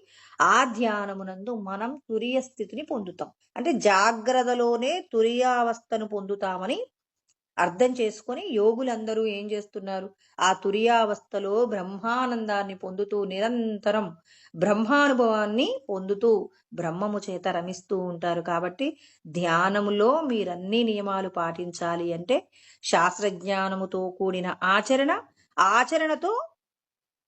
ఆ ధ్యానమునందు మనం తురియ స్థితిని పొందుతాం. అంటే జాగ్రత్తలోనే తురియావస్థను పొందుతామని అర్థం చేసుకొని యోగులందరూ ఏం చేస్తున్నారు? ఆ తురియావస్థలో బ్రహ్మానందాన్ని పొందుతూ నిరంతరం బ్రహ్మానుభవాన్ని పొందుతూ బ్రహ్మము చేత రమిస్తూ ఉంటారు. కాబట్టి ధ్యానములో మీరన్ని నియమాలు పాటించాలి అంటే శాస్త్రజ్ఞానముతో కూడిన ఆచరణతో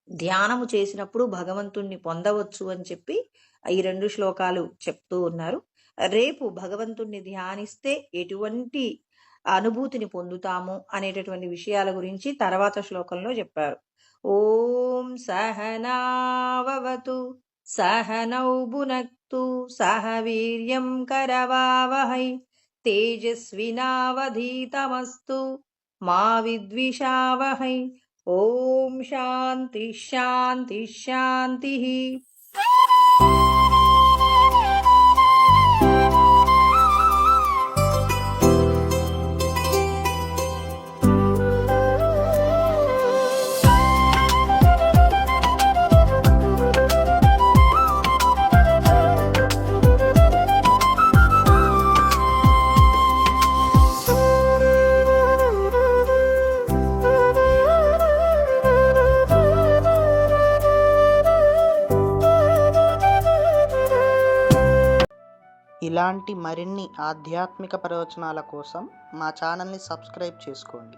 ధ్యానము చేసినప్పుడు భగవంతుణ్ణి పొందవచ్చు అని చెప్పి ఈ 2 శ్లోకాలు చెప్తూ ఉన్నారు. రేపు భగవంతుణ్ణి ధ్యానిస్తే ఎటువంటి అనుభూతిని పొందుతాము అనేటటువంటి విషయాల గురించి తర్వాత శ్లోకంలో చెప్పారు. ఓం సహనావతు సహనౌ భునక్తు సహ వీర్యం కరవావహై తేజస్వినావధీతమస్తు మా విద్విషావహై. ఓం శాంతి శాంతి శాంతి. ఇలాంటి మరిన్ని ఆధ్యాత్మిక ప్రవచనాల కోసం మా ఛానల్ని సబ్స్క్రైబ్ చేసుకోండి.